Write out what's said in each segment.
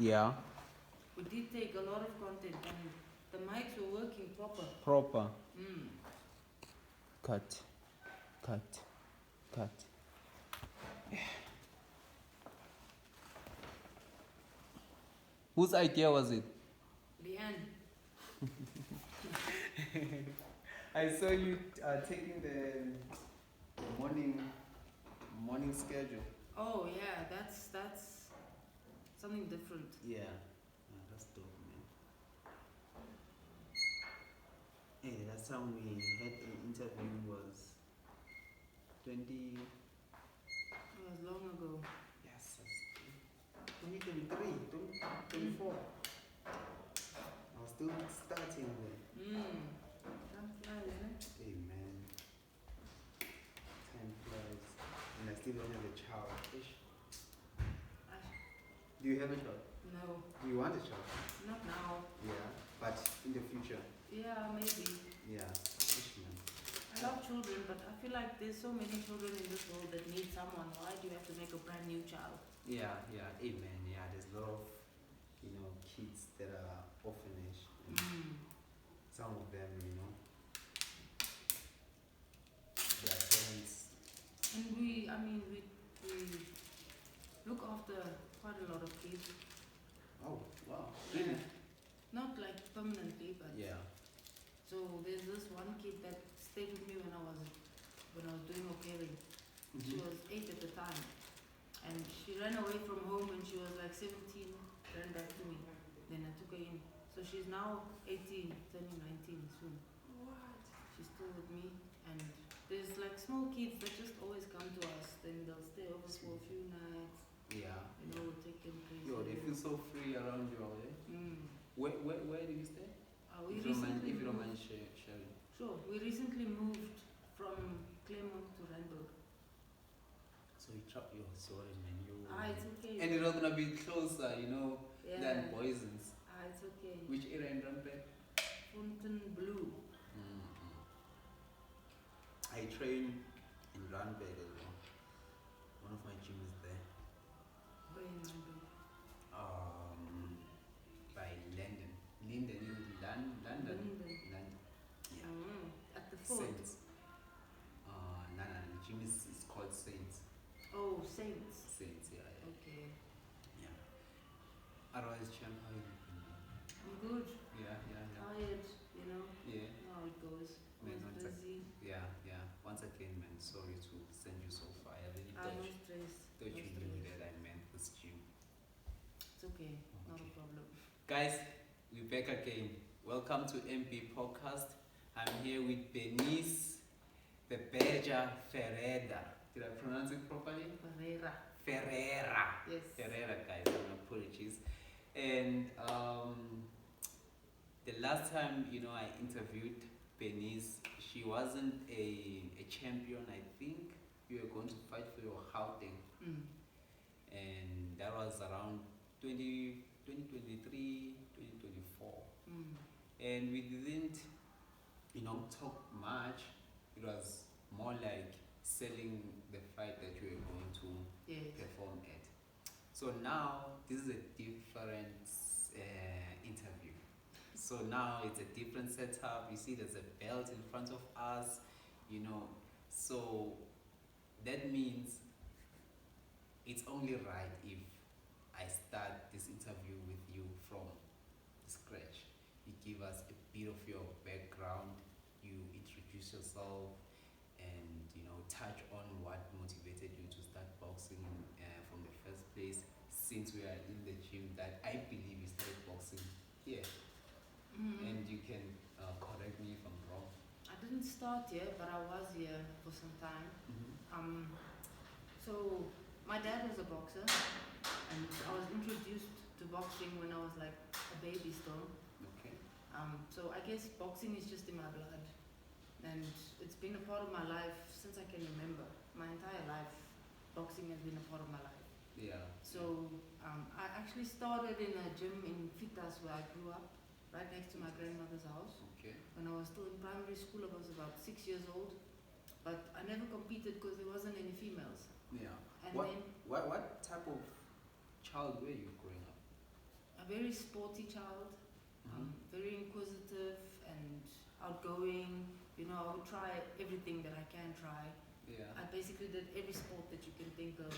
Yeah. We did take a lot of content and the mics were working proper. Proper. Cut. Whose idea was it? Leanne. I saw you taking the morning schedule. Oh yeah, that's something different. Yeah. That's dope, man. Hey, last time we had an interview was 20. It was long ago. Yes, 2023, 2024. I was still starting there. Time flies, eh? Hey, man. Time flies. And I still don't have a child. Ish. Do you have a child? No. Do you want a child? Not now. Yeah, but in the future. Yeah, maybe. Yeah. Ish, man. I love children, but I feel like there's so many children in this world that need someone. Why do you have to make a brand new child? Yeah, amen. Yeah, there's a lot of, kids that are orphanage. Some of them, their parents. And we look after quite a lot of kids. Oh, wow. Yeah. Not like permanently, but yeah. So there's this one kid that stayed with me when I was doing au pairing. She was 8 at the time, and she ran away from home when she was like 17. Ran back to me. Then I took her in. So she's now 18, turning 19 soon. What? She's still with me, and there's like small kids that just always come to us. Then they'll stay over for a few nights. Yeah. We'll take them places. Yo, they feel so free around you all day. Where do you stay? If you don't mind sharing. Sure. We recently moved from Claremont to Randburg. So you chop your sorry, man. It's okay. And you're not gonna be closer, than Boysons. It's okay. Which area in Randburg? Fontainebleau. I train in Randburg as well. One of my gyms is there. Where in Randburg? By London. London. Yeah. At the fort. Saints. No, the gym is called Saints. Oh, Saints. Saints, yeah. Okay. Yeah. Otherwise, Chan, how are you? I'm good. Yeah. Tired, Yeah. How it goes. Man, Busy. Yeah. Once again, man, sorry to send you so far. I really No stress. thought you knew that I meant this gym. It's okay. Not a problem. Guys, we're back again. Welcome to MB Podcast. I'm here with Bernice, the Beja Ferreira. Did I pronounce it properly? Ferreira. Yes. Ferreira, guys. My apologies. And the last time, I interviewed Bernice, she wasn't a champion. I think you were going to fight for your Gauteng. And that was around 2023, 2024. And we didn't, talk much. It was more like selling the fight that you were going to perform at. So now this is a different interview. So now it's a different setup. You see there's a belt in front of us, So that means it's only right if I start this interview with you from scratch. You give us a bit of your background, you introduce yourself, and touch on what motivated you to start boxing from the first place. Since we are in the gym, that I believe you started boxing here, and you can correct me if I'm wrong. I didn't start here, but I was here for some time. So my dad was a boxer, and I was introduced to boxing when I was like a baby still. Okay. So I guess boxing is just in my blood, and it's been a part of my life since I can remember. My entire life, boxing has been a part of my life. Yeah. So I actually started in a gym in Fitas where I grew up, right next to my grandmother's house. Okay. When I was still in primary school, I was about 6 years old, but I never competed because there wasn't any females. Yeah. And what type of child were you growing up? a very sporty child, very inquisitive and outgoing. You know, I would try everything that I can try. Yeah. I basically did every sport that you can think of.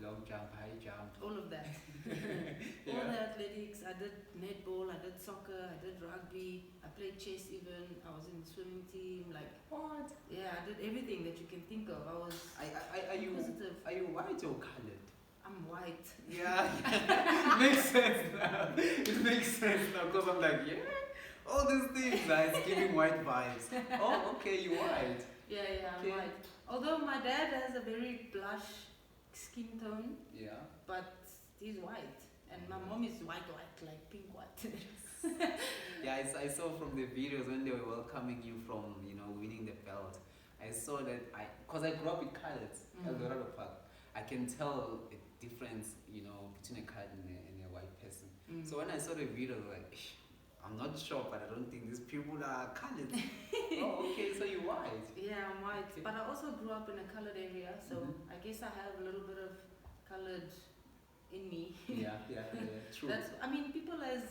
Long jump, high jump. All of that. Yeah. All the athletics. I did netball, I did soccer, I did rugby, I played chess even, I was in the swimming team, like What? yeah, I did everything that you can think of. I was inquisitive. Are you white or colored? I'm white. Yeah. Makes sense now. It makes sense now because I'm like, yeah, all these things are giving white vibes. Oh, okay, you're white. Yeah, I'm Okay. white. Although my dad has a very blush skin tone, Yeah. but he's white. And my mom is white, like pink white. Yeah, I saw from the videos when they were welcoming you from, winning the belt. I saw that because I grew up with colors, Eldorado Park. I can tell a difference, between a colored and a white person. So when I saw the video, I was like, I'm not sure, but I don't think these people are colored. Oh, okay, so you're white. Yeah, I'm white. Okay. But I also grew up in a colored area, so I guess I have a little bit of colored in me. Yeah, true. People has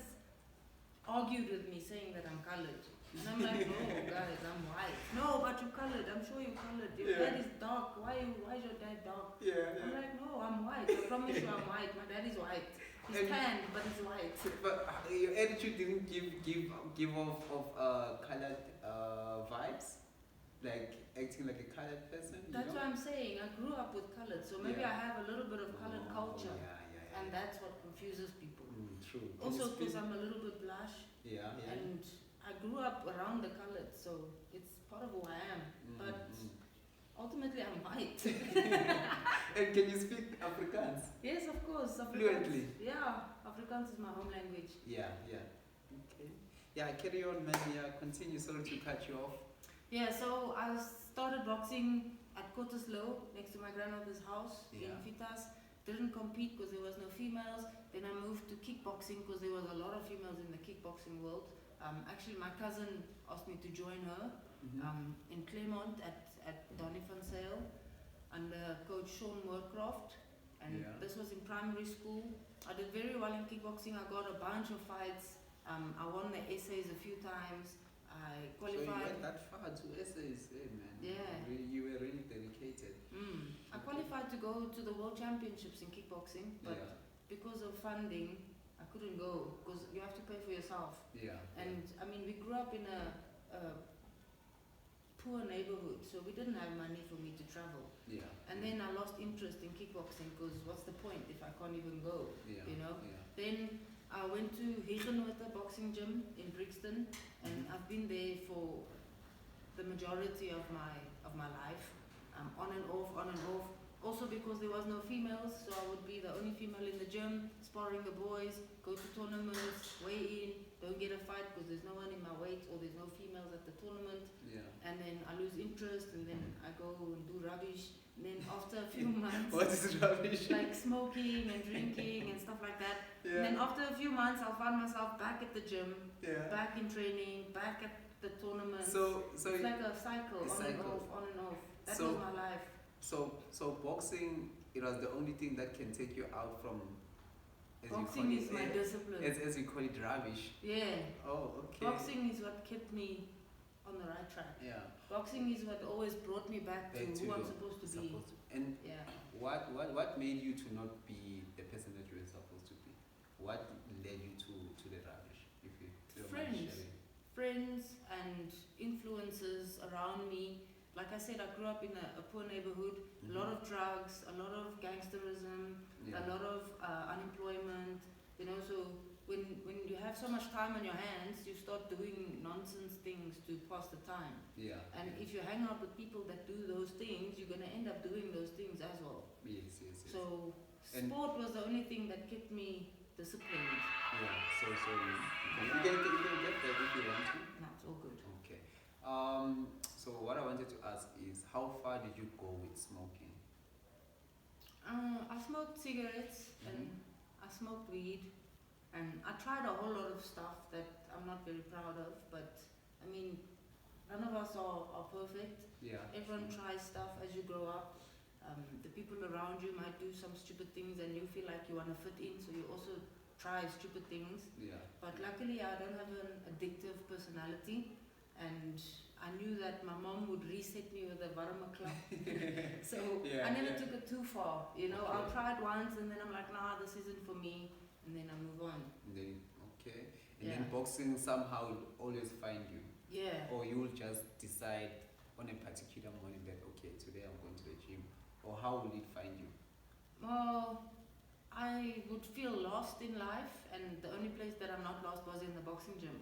argued with me saying that I'm colored. And I'm like, no, guys, I'm white. No, but you're colored. I'm sure you're colored. Your dad is dark. Why is your dad dark? I'm like, no, I'm white. I promise you I'm white. My dad is white. He's tanned, but he's white. But your attitude didn't give off of colored vibes, like acting like a colored person. That's what I'm saying. I grew up with colored, so maybe I have a little bit of colored culture, and that's what confuses people. True. Also, because I'm a little bit blush, and I grew up around the colored, so it's part of who I am. But ultimately, I'm white. And can you speak Afrikaans? Yes, of course. Fluently? Yeah, Afrikaans is my home language. Yeah. Okay. Yeah, carry on, man. Yeah, continue. Sorry to cut you off. Yeah, so I started boxing at Koterslow, next to my grandmother's house in Vitas. Didn't compete because there was no females. Then I moved to kickboxing because there was a lot of females in the kickboxing world. Actually, my cousin asked me to join her in Claremont at Donny van Sale under coach Sean Moorcroft. And this was in primary school. I did very well in kickboxing. I got a bunch of fights. I won the essays a few times. I qualified. So you went that far to essays, man. Yeah. You were really dedicated. I qualified to go to the World Championships in kickboxing, but because of funding, I couldn't go because you have to pay for yourself. And we grew up in a poor neighborhood, so we didn't have money for me to travel. And then I lost interest in kickboxing because what's the point if I can't even go? Then I went to Huguenot boxing gym in Brixton, and I've been there for the majority of my life, on and off. Also because there was no females, so I would be the only female in the gym, sparring the boys, go to tournaments, weigh in, don't get a fight because there's no one in my weight or there's no females at the tournament. And then I lose interest, and then I go and do rubbish. And then after a few months, what is rubbish? like smoking and drinking and stuff like that. And then after a few months, I'll find myself back at the gym, back in training, back at the tournament. So it's like a cycle, on and off. That was my life. So boxing, it was the only thing that can take you out from. Boxing is my discipline. As you call it, rubbish. Yeah. Oh, okay. Boxing is what kept me on the right track. Boxing is what always brought me back to who I'm supposed to be. And what made you to not be the person that you were supposed to be? What led you to the rubbish? If you don't mind sharing. Friends and influences around me. Like I said, I grew up in a poor neighborhood, a lot of drugs, a lot of gangsterism, a lot of unemployment. So when you have so much time on your hands, you start doing nonsense things to pass the time. And if you hang out with people that do those things, you're going to end up doing those things as well. Yes. So sport was the only thing that kept me disciplined. So you can get that if you want to. No, it's all good. Okay. So what I wanted to ask is, how far did you go with smoking? I smoked cigarettes and I smoked weed, and I tried a whole lot of stuff that I'm not very proud of, but none of us are perfect. Everyone tries stuff as you grow up. The people around you might do some stupid things and you feel like you want to fit in, so you also try stupid things. Yeah. But luckily, I don't have an addictive personality, and I knew that my mom would reset me with a Varma club. So Yeah, I never yeah. took it too far. You know, Okay. I'll try it once, and then I'm like, nah, this isn't for me, and then I move on. And then, okay. And Yeah. then boxing somehow will always find you. Yeah. Or you will just decide on a particular morning that, okay, today I'm going to the gym. Or how will it find you? Well, I would feel lost in life, and the only place that I'm not lost was in the boxing gym.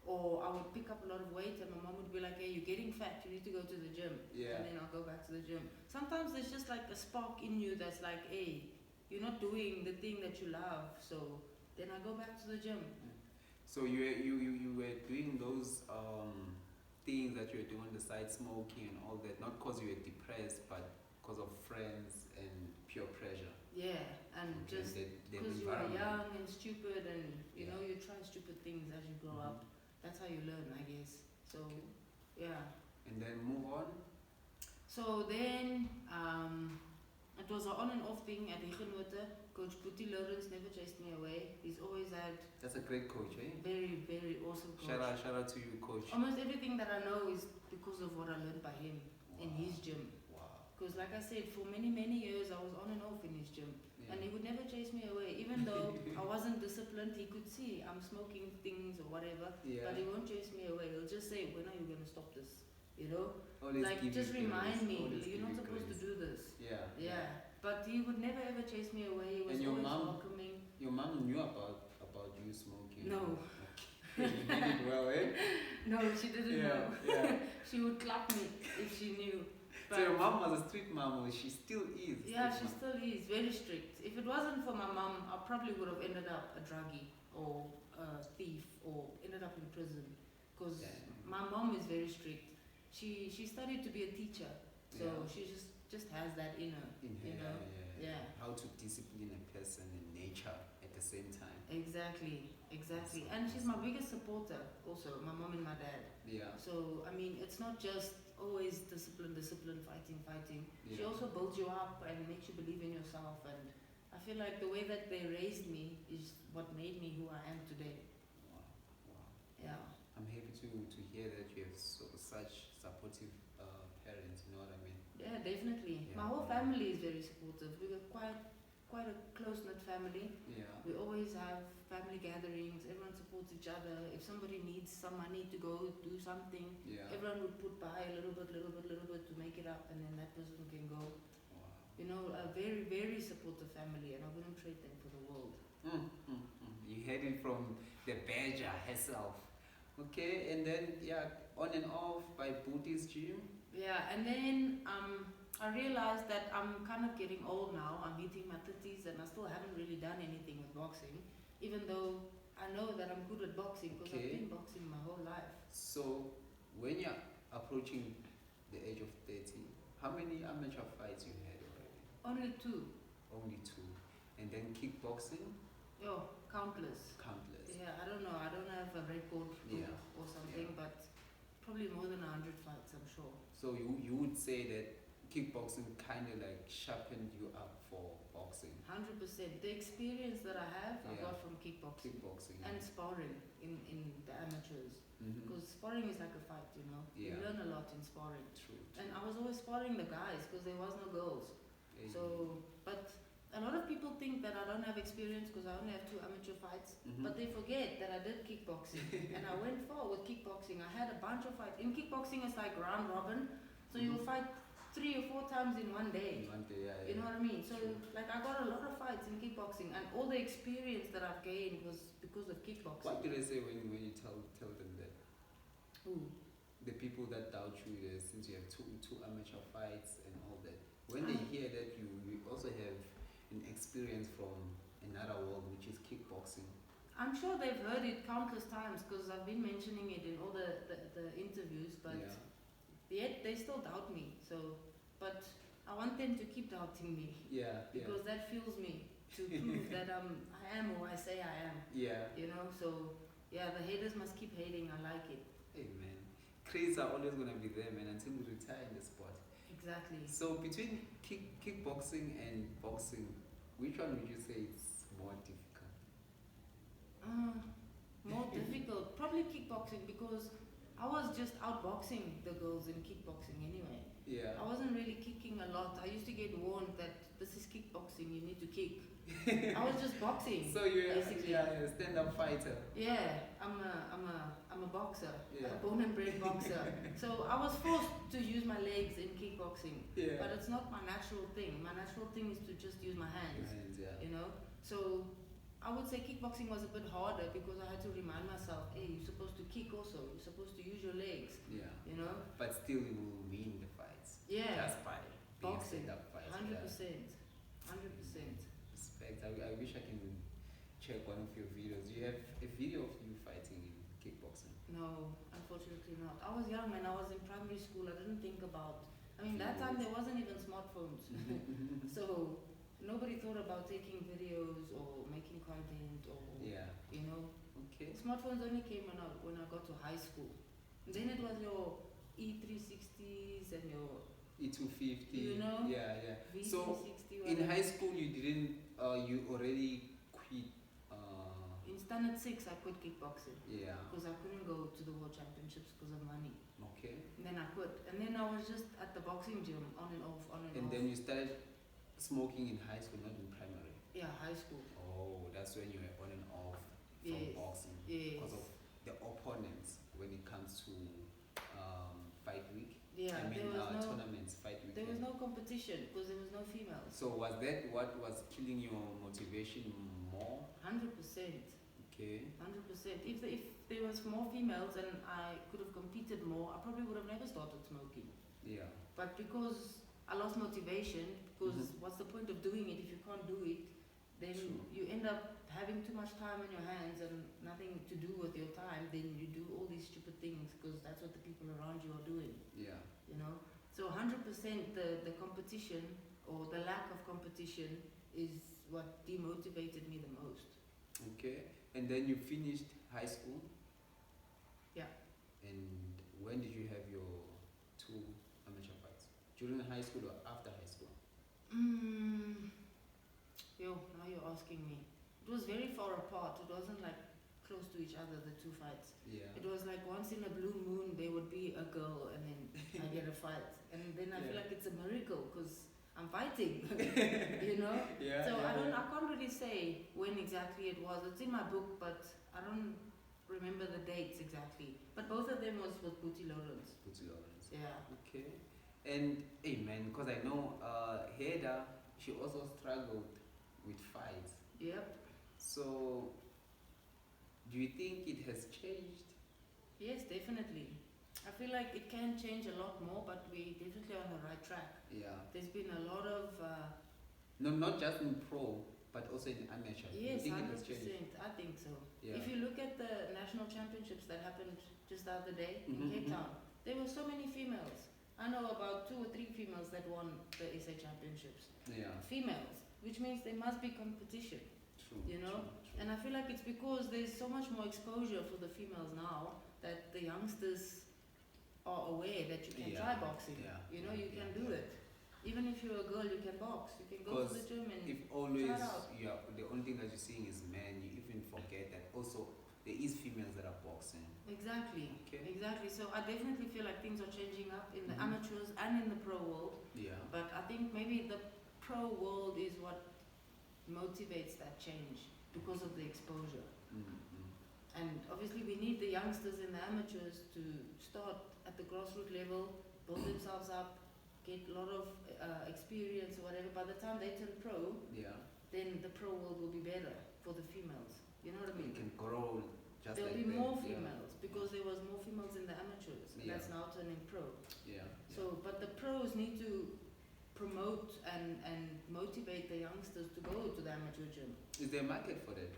Or I would pick up a lot of weight, and my mom would be like, "Hey, you're getting fat. You need to go to the gym." Yeah. And then I'll go back to the gym. Sometimes there's just like a spark in you that's like, "Hey, you're not doing the thing that you love." So then I go back to the gym. So you were doing those things that you were doing on the side, smoking and all that, not because you were depressed, but because of friends and peer pressure. Yeah, and Okay, just the because you are environment. young and stupid, and you Yeah. know you try stupid things as you grow up. That's how you learn, I guess. So, yeah. And then move on. So then, it was an on and off thing at Igenote. Coach Boetie Lawrence never chased me away. He's always had That's a great coach, eh? very, very awesome coach. Shout out to you, coach. Almost everything that I know is because of what I learned by him in Wow. his gym. Wow. Because like I said, for many, many years I was on and off in his gym. Yeah. And he would never chase me away. Even though I wasn't disciplined, he could see I'm smoking things or whatever. Yeah. But he won't chase me away. He'll just say, when are you going to stop this? You know? Always Like, give just you remind grace, me, always you're give not you supposed to grace. do this. Yeah. Yeah. But he would never ever chase me away. He was And your always mom? welcoming. Your mom knew about you smoking. No. Okay. You did it well, eh? No, she didn't know. Yeah. She would clap me if she knew. So your mom was a street mom, or she still is? a Yeah, street she mom? still is very strict. If it wasn't for my mom, I probably would have ended up a druggie or a thief or ended up in prison. Because Damn. my mom is very strict. She studied to be a teacher, so Yeah. she just has that in her. In her, You know? Yeah. How to discipline a person in nature at the same time. Exactly. Awesome, And she's my awesome. biggest supporter also, my mom and my dad. Yeah. So, I mean, it's not just always discipline, fighting. She Yeah. also builds you up and makes you believe in yourself. And I feel like the way that they raised me is what made me who I am today. Wow. Wow. Yeah. I'm happy to hear that you have such supportive parents. You know what I mean? Yeah, definitely. Yeah. My whole family is very supportive. We were quite a close-knit family. Yeah. We always have family gatherings. Everyone supports each other. If somebody needs some money to go do something, Yeah. everyone would put by a little bit to make it up, and then that person can go. Wow. You know, a very, very supportive family, and I wouldn't trade them for the world. You heard it from the badger herself. Okay, and then on and off by Boetie's gym. Yeah, and then I realized that I'm kind of getting old now. I'm hitting my 30s, and I still haven't really done anything with boxing, even though I know that I'm good at boxing because Okay. I've been boxing my whole life. So when you're approaching the age of 30, how many amateur fights you had already? Only 2. Only 2. And then kickboxing, Yo, countless. countless. Yeah, I don't know. I don't have a record book Yeah. or something, Yeah. but probably more than 100 fights, I'm sure. So you would say that kickboxing kind of like sharpened you up for boxing. 100%. The experience that I have, I Yeah. got from kickboxing Kickboxing. and sparring in the amateurs. Mhm. Because sparring is like a fight, you know. Yeah. You learn a lot in sparring. True. And I was always sparring the guys because there was no girls. True. So, but a lot of people think that I don't have experience because I only have 2 amateur fights. Mhm. But they forget that I did kickboxing. And I went far with kickboxing. I had a bunch of fights. In kickboxing, it's like round robin. So you'll fight 3 or 4 times in one day. One day, yeah. You know what I mean? So, True. like, I got a lot of fights in kickboxing, and all the experience that I've gained was because of kickboxing. What do they say when you tell them that? Ooh. The people that doubt you, since you have two amateur fights and all that, when they hear that you also have an experience from another world, which is kickboxing. I'm sure they've heard it countless times because I've been mentioning it in all the interviews, but yet they still doubt me. So, but I want them to keep doubting me because that fuels me to prove that I am who I say I am. Yeah. You know, so yeah, the haters must keep hating. I like it. Hey man, cranes are always gonna be there, man, until we retire in the sport. Exactly. So between kickboxing and boxing, which one would you say is more difficult? only kickboxing because I was just outboxing the girls in kickboxing anyway. Yeah. I wasn't really kicking a lot. I used to get warned that this is kickboxing, you need to kick. I was just boxing. So you're basically. a stand-up fighter. Yeah, I'm a boxer, Yeah. a born and bred boxer. So I was forced to use my legs in kickboxing, Yeah. but it's not my natural thing. My natural thing is to just use my hands. Yeah. You know. So I would say kickboxing was a bit harder because I had to remind myself, hey, you're supposed to kick also. You're supposed to use your legs. Yeah. You know. But still, you will win the fights. Yeah. Just by boxing. Stand-up fights. 100%. 100%. Respect. I wish I can check one of your videos. Do you have a video of you fighting in kickboxing? No, unfortunately not. I was young and I was in primary school. I didn't think about. I mean, that time there wasn't even smartphones, so nobody thought about taking videos or making content or you know. Okay. Smartphones only came when I got to high school. And then it was your E360s and your E250. You know. Yeah. V360. So in high school, you didn't. You already quit. In standard 6, I quit kickboxing. Yeah. Because I couldn't go to the world championships because of money. Okay. And then I quit. And then I was just at the boxing gym, on and off, on and off. And then you started smoking in high school, not in primary. Yeah, high school. Oh, that's when you were on and off from boxing. Yes. Because of the opponents when it comes to fight week. Yeah, I mean, there was no tournaments, fight week. There was no competition because there was no females. So was that what was killing your motivation more? 100%. Okay. 100%. If there was more females and I could have competed more, I probably would have never started smoking. Yeah. But because I lost motivation, because what's the point of doing it if you can't do it? Then you end up having too much time on your hands and nothing to do with your time. Then you do all these stupid things because that's what the people around you are doing. Yeah. You know. So 100% the competition or the lack of competition is what demotivated me the most. Okay. And then you finished high school? Yeah. And when did you have your 2 amateur fights? During high school or after high school? Now you're asking me. It was very far apart. It wasn't like close to each other, the 2 fights. Yeah. It was like once in a blue moon there would be a girl and then I get a fight. And then I feel like it's a miracle because I'm fighting, you know? Yeah. So I can't really say when exactly it was. It's in my book, but I don't remember the dates exactly. But both of them was with Boetie Lawrence. Boetie Lawrence. Yeah. Okay. And hey man, because I know Heda, she also struggled with fights. Yep. So do you think it has changed? Yes, definitely. I feel like it can change a lot more, but we're definitely on the right track. Yeah. There's been a lot of... no, not just in pro, but also in amateur. Yes, you think 100%. it has changed? I think so. Yeah. If you look at the national championships that happened just the other day in Cape Town, there were so many females. I know about 2 or 3 females that won the SA championships. Yeah. Females, which means there must be competition. True. You know? True. And I feel like it's because there's so much more exposure for the females now that the youngsters are aware that you can try boxing. Yeah. You know, you can do it. Even if you're a girl, you can box. You can go to the gym and if always try it out. the only thing that you're seeing is men, you even forget that also there is females that are boxing. Exactly. Okay. Exactly. So I definitely feel like things are changing up in the amateurs and in the pro world. Yeah. But I think maybe the pro world is what motivates that change because of the exposure. And obviously we need the youngsters and the amateurs to start at the grassroots level, build themselves up, get a lot of experience or whatever. By the time they turn pro, then the pro world will be better for the females. You know what I mean? It can grow just There'll like be that. more females because there was more females in the amateurs. And that's now turning pro. Yeah. So, but the pros need to promote and motivate the youngsters to go to the amateur gym. Is there a market for that?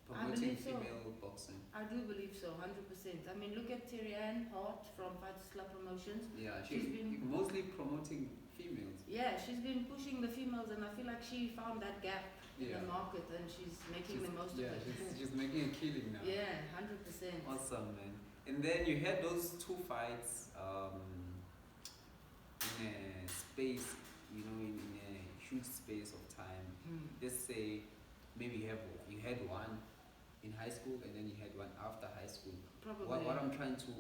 Promoting female boxing? I do believe so, 100%. I mean, look at Terry-Ann Hart from Fighters Club Promotions. Yeah, she's been mostly promoting females. Yeah, she's been pushing the females, and I feel like she found that gap in the market, and she's making the most of it. Yeah, she's making a killing now. Yeah, 100%. Awesome, man. And then you had those 2 fights in a space, you know, in a huge space of time. Let's say maybe you had one, in high school and then you had one after high school. Probably. What I'm trying to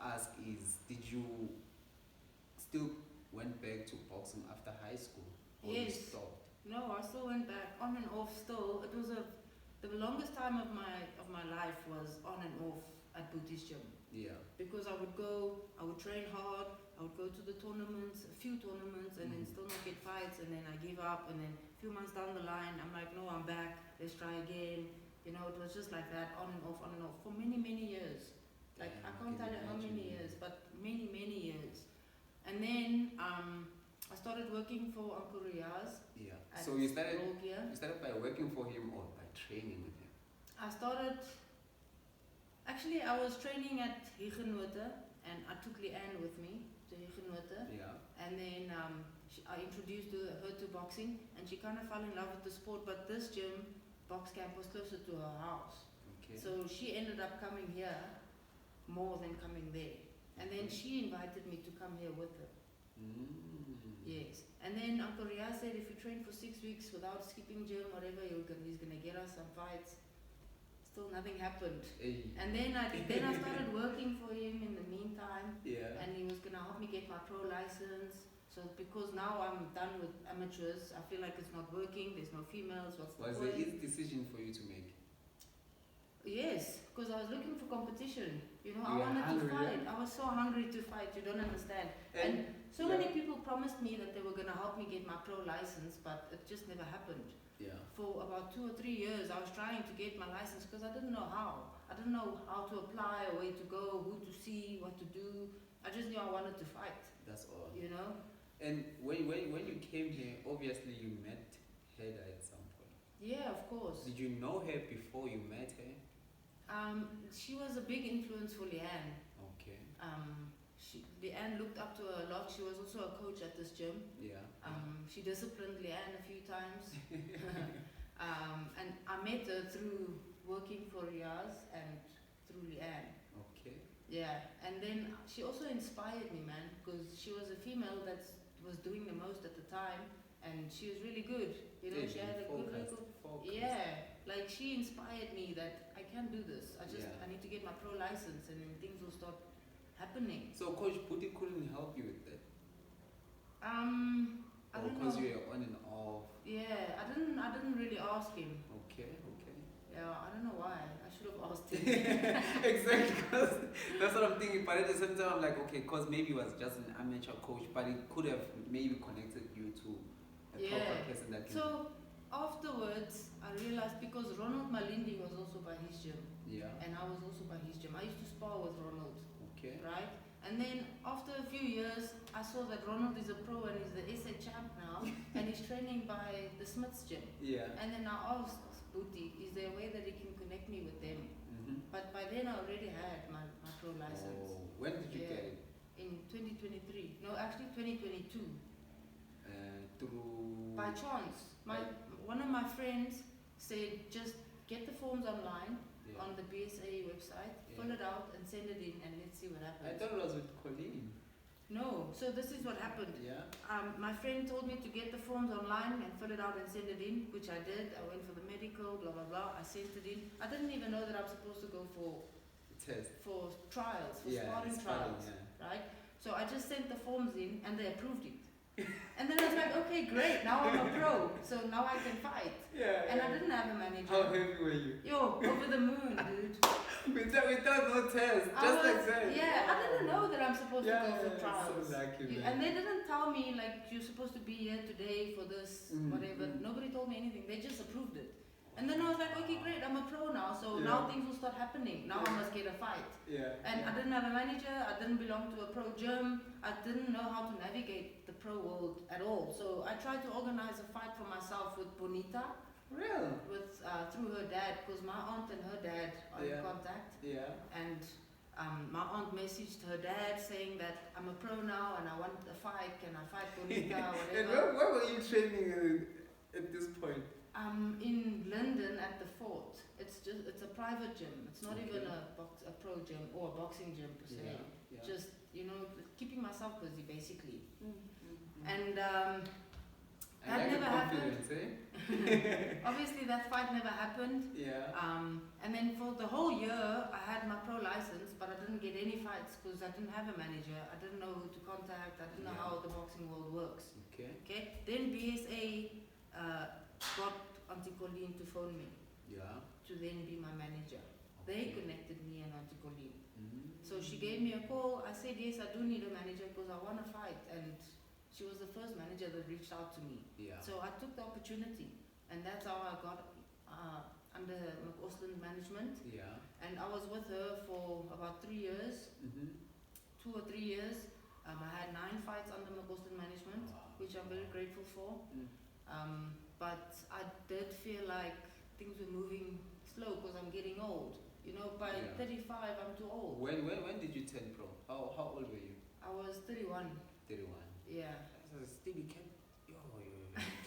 ask is, did you still went back to boxing after high school? Or Yes. you stopped? No, I still went back on and off. Still, it was the longest time of my life was on and off at Bootie's gym. Yeah. Because I would train hard, I would go to the tournaments, a few tournaments, and then still not get fights, and then I give up, and then a few months down the line, I'm like, no, I'm back, let's try again. You know, it was just like that, on and off, for many, many years. Like, I can't tell you how many years, but many, many years. And then, I started working for Uncle Riaz. Yeah. So you started Rogia. you started by working for him or by training with him? Actually, I was training at Huguenote, and I took Leanne with me to Huguenote. Yeah. And then I introduced her to boxing, and she kind of fell in love with the sport. But this gym, box camp, was closer to her house. Okay. So she ended up coming here more than coming there. And then she invited me to come here with her. Yes. And then Uncle Riaz said, if you train for 6 weeks without skipping gym, whatever, he's gonna get us some fights. Still nothing happened. Hey. And then I started working for him in the meantime. Yeah. And he was gonna help me get my pro license. So because now I'm done with amateurs, I feel like it's not working. There's no females. What's the point? Was it an easy decision for you to make? Yes, because I was looking for competition. You know, I You were wanted hungry, to fight. yeah? I was so hungry to fight. You don't understand. And so yeah. many people promised me that they were gonna help me get my pro license, but it just never happened. Yeah. For about 2 or 3 years, I was trying to get my license because I didn't know how. I didn't know how to apply, or where to go, who to see, what to do. I just knew I wanted to fight. That's all. You know? And when you came here, obviously you met Heda at some point. Yeah, of course. Did you know her before you met her? She was a big influence for Leanne. Okay. Leanne looked up to her a lot. She was also a coach at this gym. Yeah. She disciplined Leanne a few times. And I met her through working for Riaz and through Leanne. Okay. Yeah, and then she also inspired me, man, because she was a female that was doing the most at the time, and she was really good. You know, she had a good record. Yeah, like she inspired me that I can do this. I need to get my pro license, and then things will start happening. So Coach Boetie couldn't help you with that? I don't know. Because you were on and off? Yeah, I didn't really ask him. Okay. Yeah, I don't know why. I should have asked him. Exactly, because that's what I'm thinking. But at the same time, I'm like, okay, because maybe he was just an amateur coach, but he could have maybe connected you to a proper person that can... So afterwards, I realized, because Ronald Malindi was also by his gym. Yeah. And I was also by his gym. I used to spar with Ronald. Okay. Right? And then after a few years, I saw that Ronald is a pro and he's the SA champ now, and he's training by the Smiths gym. Yeah. And then I asked Boetie, is there a way that he can connect me with them? But by then I already had my pro license. Oh, when did you get it? In 2023. No, actually 2022. Through... By chance. One of my friends said, just get the forms online on the BSA website, fill it out and send it in, and let's see what happens. I thought it was with Colleen. No, so this is what happened. Yeah. My friend told me to get the forms online and fill it out and send it in, which I did. I went for the medical, blah blah blah. I sent it in. I didn't even know that I'm supposed to go for trials, for sparring trials, right? So I just sent the forms in and they approved it. And then I was like, okay, great, now I'm a pro, so now I can fight. Yeah. And I didn't have a manager. How heavy were you? Yo, over the moon, dude. without no test, like that. Yeah, I didn't know that I'm supposed to go for trials. So lucky, And they didn't tell me, like, you're supposed to be here today for this, whatever. Nobody told me anything. They just approved it. And then I was like, okay, great, I'm a pro now, so now things will start happening. Now I must get a fight. Yeah. And I didn't have a manager, I didn't belong to a pro gym, I didn't know how to navigate the pro world at all. So I tried to organize a fight for myself with Bonita. Really? Through her dad, because my aunt and her dad are in contact. Yeah. And my aunt messaged her dad saying that I'm a pro now and I want a fight, can I fight Bonita, whatever. And where were you training at this point? In London at the Fort. It's a private gym. It's not even a pro gym or a boxing gym per se. Yeah. Just, keeping myself busy basically. And that never happened. Eh? Obviously that fight never happened. Yeah. And then license, but I didn't get any fights because I didn't have a manager. I didn't know who to contact. I didn't know how the boxing world works. Okay. Then BSA got Auntie Colleen to phone me. Yeah. To then be my manager. They connected me and Auntie Colleen. Mm-hmm. So she gave me a call. I said, yes, I do need a manager because I want to fight. And she was the first manager that reached out to me. Yeah. So I took the opportunity. And that's how I got under McAusland management. Yeah. And I was with her for about 3 years. 2 or 3 years. I had 9 fights under McAusland management, which I'm very grateful for. But I did feel like things were moving slow because I'm getting old. You know, by 35, I'm too old. When did you turn pro? How old were you? I was 31. 31. Yeah. So still you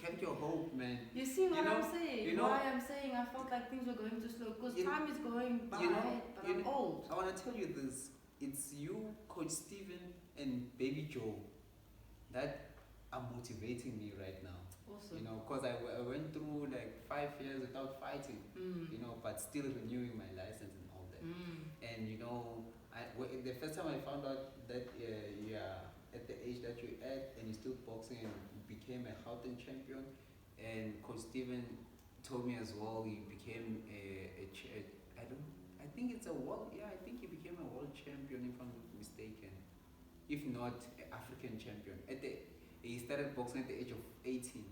kept your hope, man. You see what I'm saying? You know, why I'm saying I felt like things were going too slow because time is going by, but I'm old. I want to tell you this. It's you, Coach Steven, and Baby Joe that are motivating me right now. Awesome. You know, because I went through like 5 years without fighting, you know, but still renewing my license and all that. And you know, the first time I found out that you are at the age that you're at and you're still boxing and you became a Gauteng champion, and Coach Steven told me as well you became I think it's a world, I think he became a world champion if I'm not mistaken. If not, African champion. He started boxing at the age of 18.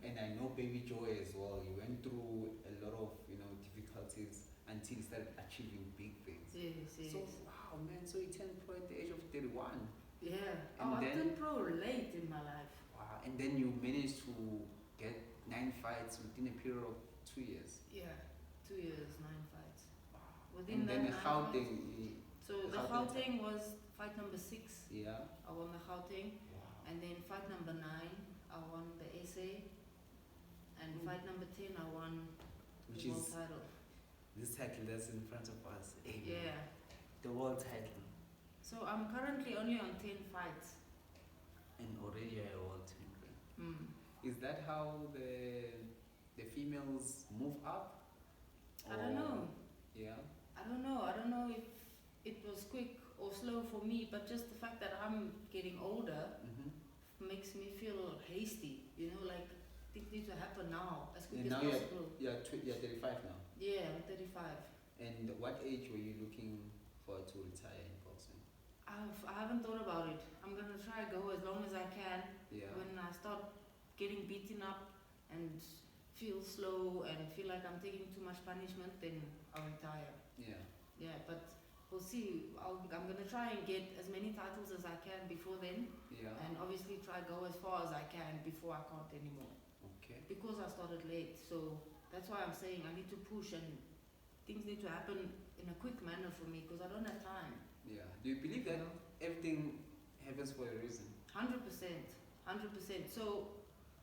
And I know Baby Joe as well. He went through a lot of, you know, difficulties until he started achieving big things. Yes. So, wow, man. So he turned pro at the age of 31. Yeah. And I turned pro late in my life. Wow. And then you managed to get 9 fights within a period of 2 years. Yeah. 2 years, 9 fights. Wow. Within and then the Gauteng. So the Gauteng was fight number 6. Yeah. I won the Gauteng. Wow. And then fight number 9, I won the SA. And fight number 10, I won the world title. This title that's in front of us. Yeah. The world title. So I'm currently only on 10 fights. And already you're a world champion. Is that how the females move up? I don't know. Yeah. I don't know if it was quick or slow for me, but just the fact that I'm getting older makes me feel hasty. You know, like things need to happen now as quick as possible. You're 35 now. Yeah, I'm 35. And what age were you looking for to retire in boxing? I haven't thought about it. I'm gonna try go as long as I can. Yeah. When I start getting beaten up and feel slow and feel like I'm taking too much punishment, then I'll retire. Yeah. Yeah, but we'll see. I'm gonna try and get as many titles as I can before then. Yeah. And obviously try go as far as I can before I can't anymore. Okay. Because I started late, so that's why I'm saying I need to push and things need to happen in a quick manner for me because I don't have time. Yeah. Do you believe that everything happens for a reason? 100%. So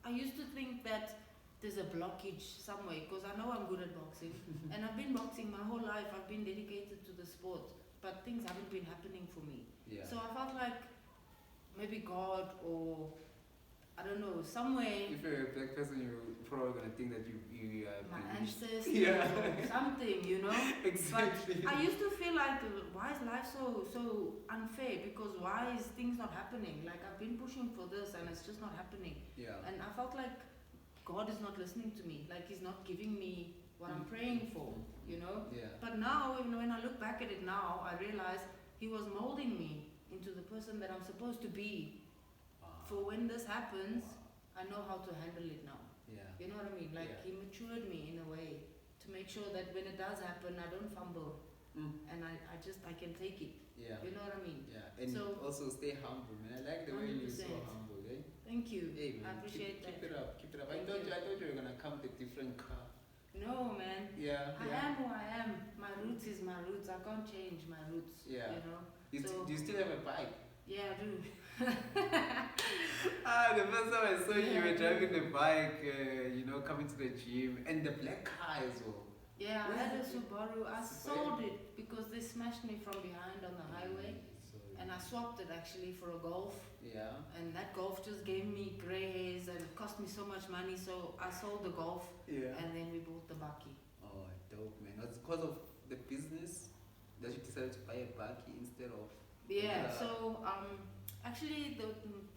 I used to think that there's a blockage somewhere because I know I'm good at boxing and I've been boxing my whole life. I've been dedicated to the sport, but things haven't been happening for me. Yeah. So I felt like maybe God or I don't know, somewhere. If you're a black person, you're probably gonna think that you my ancestors yeah. or something, you know. Exactly. But I used to feel like, why is life so unfair? Because why is things not happening? Like I've been pushing for this and it's just not happening. Yeah. And I felt like God is not listening to me. Like He's not giving me what I'm praying for, you know. Yeah. But now, when I look back at it now, I realize He was molding me into the person that I'm supposed to be. For when this happens, I know how to handle it now. Yeah. You know what I mean? Like He matured me in a way to make sure that when it does happen, I don't fumble. And I can take it. Yeah. You know what I mean? Yeah. And so, also stay humble, man. I like the way you're so humble, eh? Thank you. Hey, man, I appreciate that. Keep it up. Keep it up. I Thank thought you were gonna come with a different car. No, man. Yeah. I am who I am. My roots is my roots. I can't change my roots. Yeah. You know. Do you still have a bike? Yeah, I do. The first time I saw you, you were driving the bike, coming to the gym, and the black car as well. Yeah, I had a Subaru. I sold it because they smashed me from behind on the highway. And I swapped it actually for a Golf. Yeah. And that Golf just gave me grey hairs and it cost me so much money, so I sold the Golf. Yeah. And then we bought the Bakkie. Oh, dope, man. Was it because of the business that you decided decided to buy a bakkie instead of. Yeah. So actually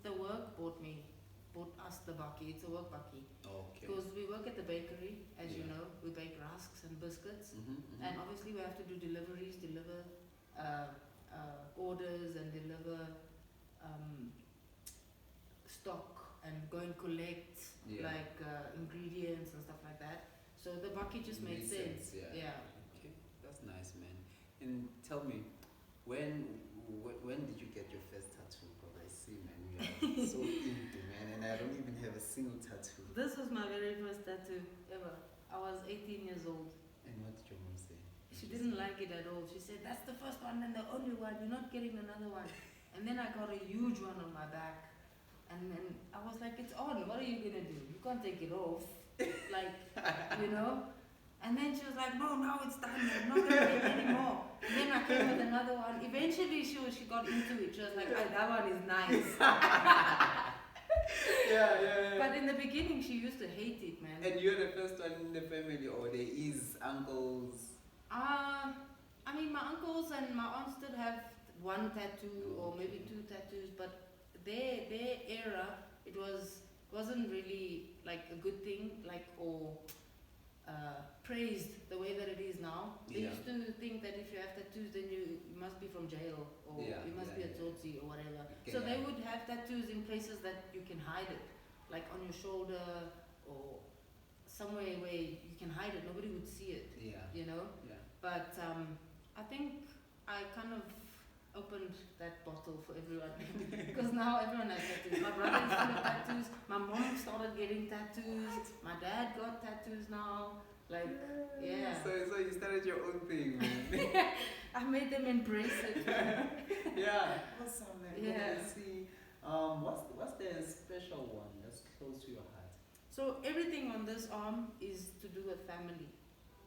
the work bought us the bakkie. It's a work bakkie. Okay. Because we work at the bakery, as you Yeah. know, we bake rusks and biscuits, Mm-hmm. and obviously we have to do deliveries, deliver orders, and deliver stock, and go and collect like ingredients and stuff like that. So the bakkie just made sense. Yeah. Okay, that's nice, man. And tell me, when did you get your first tattoo? Because I see, man, you are so into, man, and I don't even have a single tattoo. This was my very first tattoo ever. I was 18 years old. And what did your mom say? She didn't like it at all. She said, "That's the first one and the only one. You're not getting another one." And then I got a huge one on my back. And then I was like, "It's on. What are you going to do? You can't take it off." Like, you know? And then she was like, "No, now it's done. I'm not going to get any more." And then I came with another one. Eventually, she got into it. She was like, "Oh, that one is nice." Yeah. But in the beginning, she used to hate it, man. And you're the first one in the family, or there is uncles? I mean, my uncles and my aunts did have one tattoo or maybe two tattoos, but their era, it wasn't really like a good thing, like, or praised the way that it is now. They used to think that if you have tattoos, then you must be from jail, or you must be a tsotsi or whatever. Okay. So they would have tattoos in places that you can hide it, like on your shoulder or somewhere where you can hide it. Nobody would see it. You know. But I think I kind of opened that bottle for everyone because now everyone has tattoos. My brother is full of tattoos. My mom started getting tattoos. My dad got tattoos now. Like, yeah. So you started your own thing, man. I made them embrace it. Yeah. Awesome, man. Yeah. Let's see. What's the special one that's close to your heart? So everything on this arm is to do with family.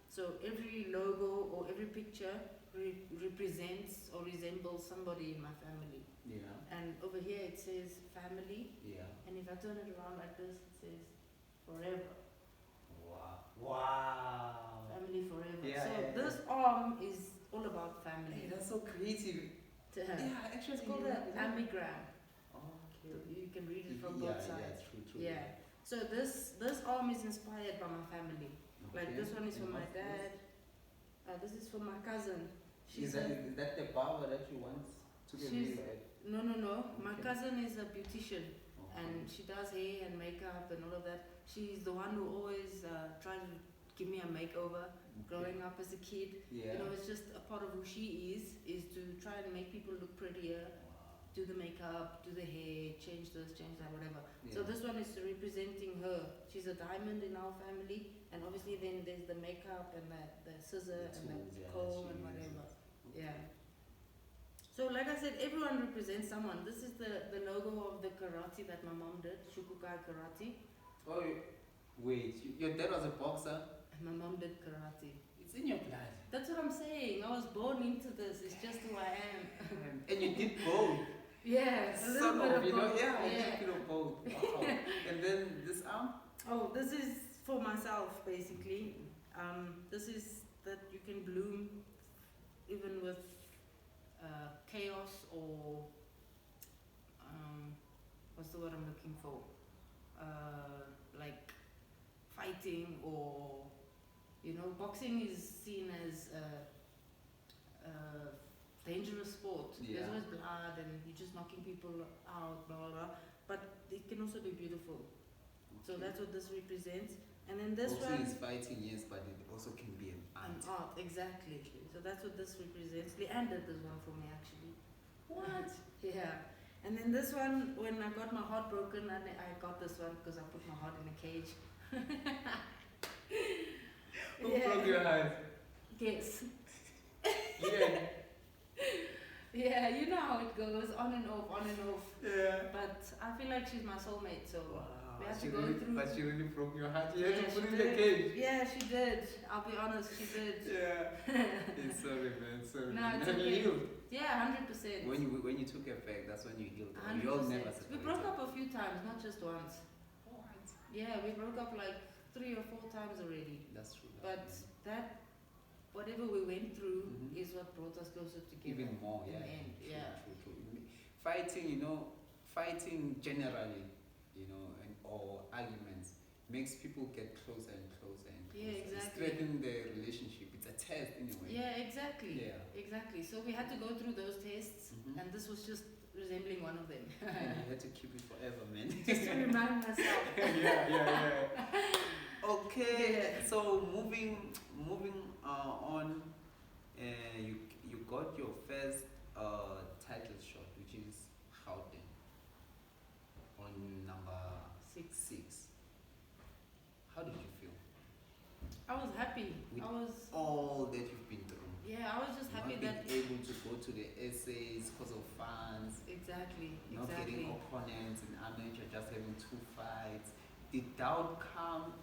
So every logo or every picture represents or resembles somebody in my family. Yeah. And over here it says family. Yeah. And if I turn it around like this, it says forever. Wow. Family forever. Yeah, so yeah, this arm is all about family. Hey, that's so creative. Yeah, actually. It's called an amigram. Okay. You can read it from both sides. Yeah, true. Yeah. So this arm is inspired by my family. Okay. Like this one is for my dad. This is for my cousin. Is that the barber that you want to get rid of? No. My cousin is a beautician. Okay. And she does hair and makeup and all of that. She's the one who always tried to give me a makeover growing up as a kid. Yeah. You know, it's just a part of who she is to try and make people look prettier, do the makeup, do the hair, change this, change that, whatever. Yeah. So this one is representing her. She's a diamond in our family, and obviously then there's the makeup and the scissor and the comb and whatever. Yeah. So like I said, everyone represents someone. This is the logo of the karate that my mom did, Shukukai Karate. Oh, wait, your dad was a boxer? And my mom did karate. It's in your blood. That's what I'm saying. I was born into this. It's just who I am. And you did both. Yeah, a little bit of both. Yeah, a little bit of both. Wow. And then this arm? Oh, this is for myself, basically. This is that you can bloom even with chaos or what's the word I'm looking for? Like fighting, or boxing is seen as a dangerous sport. Yeah. There's always blood and you're just knocking people out, blah blah blah. But it can also be beautiful. Okay. So that's what this represents. And then this boxing one is fighting, yes, but it also can be an art. An art, exactly. So that's what this represents. Leanne did this one for me, actually. What? Yeah. And then this one, when I got my heart broken, and I got this one because I put my heart in a cage. Who broke your heart? Guess. Yeah. Yeah, you know how it goes, on and off, on and off. Yeah. But I feel like she's my soulmate, so we have to go really, through. But she really broke your heart. You had to she put in did. the cage. Yeah, she did. I'll be honest, she did. Yeah. It's sorry, man. Sorry. No, man. it's Have you okay. healed? Yeah, 100%. When you took her back, that's when you healed. 100%. You all never We separated. broke up a few times, not just once. What? Yeah, we broke up like 3 or 4 times already. That's true. But that whatever we went through Mhm. is what brought us closer together. Even more, in yeah. the end. True, Yeah. true. Fighting generally, and or arguments makes people get closer and closer and closer. Yeah, exactly. It strengthens the relationship. It's a test anyway. Yeah, exactly. Yeah. Exactly. So we had to go through those tests, Mhm. and this was just resembling one of them. And you had to keep it forever, man. Just to remind myself. yeah. Okay, Yeah. so moving on, you got your first title shot, which is Gauteng, on number 6. How did you feel I was happy. with I was. all that you've been through? Yeah, I was just happy Not that. being able to go to the essays because of fans, Exactly. not getting opponents in amateur, just having 2 fights. Did doubt come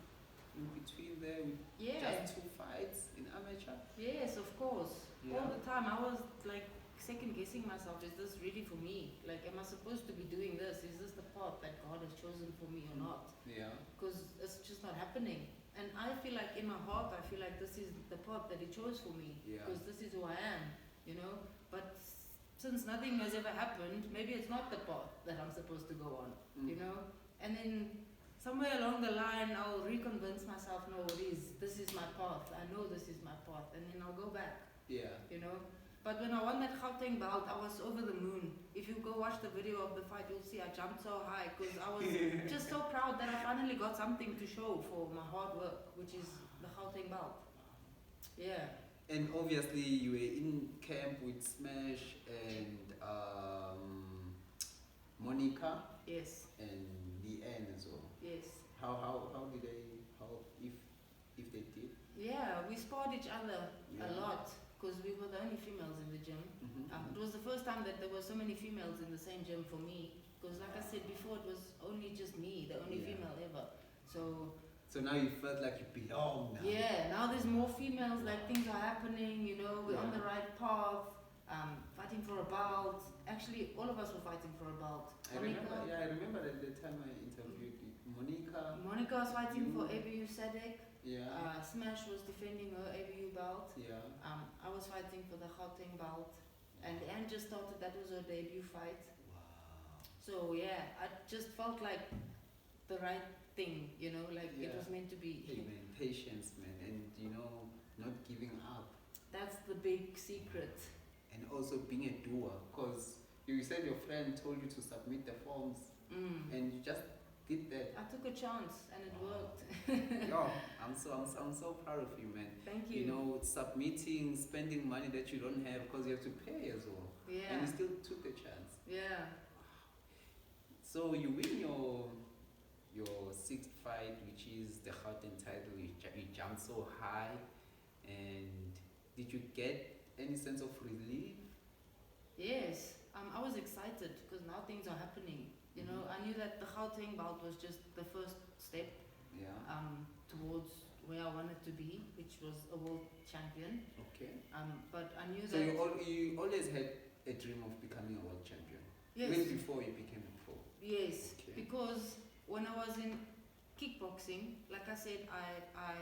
in between there with Yeah. just 2 fights in amateur? Yes, of course. Yeah. All the time I was like second guessing myself. Is this really for me? Like, am I supposed to be doing this? Is this the path that God has chosen for me or not? Yeah. Because it's just not happening. And I feel like in my heart, I feel like this is the path that He chose for me. Yeah. Because this is who I am, But since nothing has ever happened, maybe it's not the path that I'm supposed to go on, And then somewhere along the line, I'll reconvince myself, no, this is my path. I know this is my path. And then I'll go back, Yeah. But when I won that Gauteng belt, I was over the moon. If you go watch the video of the fight, you'll see I jumped so high because I was just so proud that I finally got something to show for my hard work, which is the Gauteng belt. Yeah. And obviously you were in camp with Smash and Monica Yes. and Leanne as well. Yes. How did they help, if they did? Yeah, we sparred each other Yeah. a lot because we were the only females in the gym. It was the first time that there were so many females in the same gym for me. Because like I said before, it was only just me, the only Yeah. female ever. So now you felt like you belong now. yeah, now there's more females, like things are happening, we're on Yeah. the right path, fighting for a belt. Actually, all of us were fighting for a belt. I remember at the time I interviewed Monica. Monica was fighting You. for ABU SADC. Yeah. Smash was defending her ABU belt. Yeah. I was fighting for the Gauteng belt. And Anne just started, that was her debut fight. Wow. So yeah, I just felt like the right thing, like it Yeah. was meant to be. Hey man, patience man, and not giving up. That's the big secret. And also being a doer, because you said your friend told you to submit the forms and you just did that. I took a chance and it worked. Yo, I'm so proud of you, man. Thank you. Submitting, spending money that you don't have because you have to pay as well. Yeah. And you still took the chance. Yeah. So you win your 6th fight, which is the Gauteng title. You jumped so high, and did you get any sense of relief? Yes. I was excited because now things are happening. I knew that the Gauteng belt was just the first step Yeah. towards where I wanted to be, which was a world champion. Okay. But I knew So that. you always had a dream of becoming a world champion. Yes. Even before you became a pro. Yes. Okay. Because when I was in kickboxing, like I said, I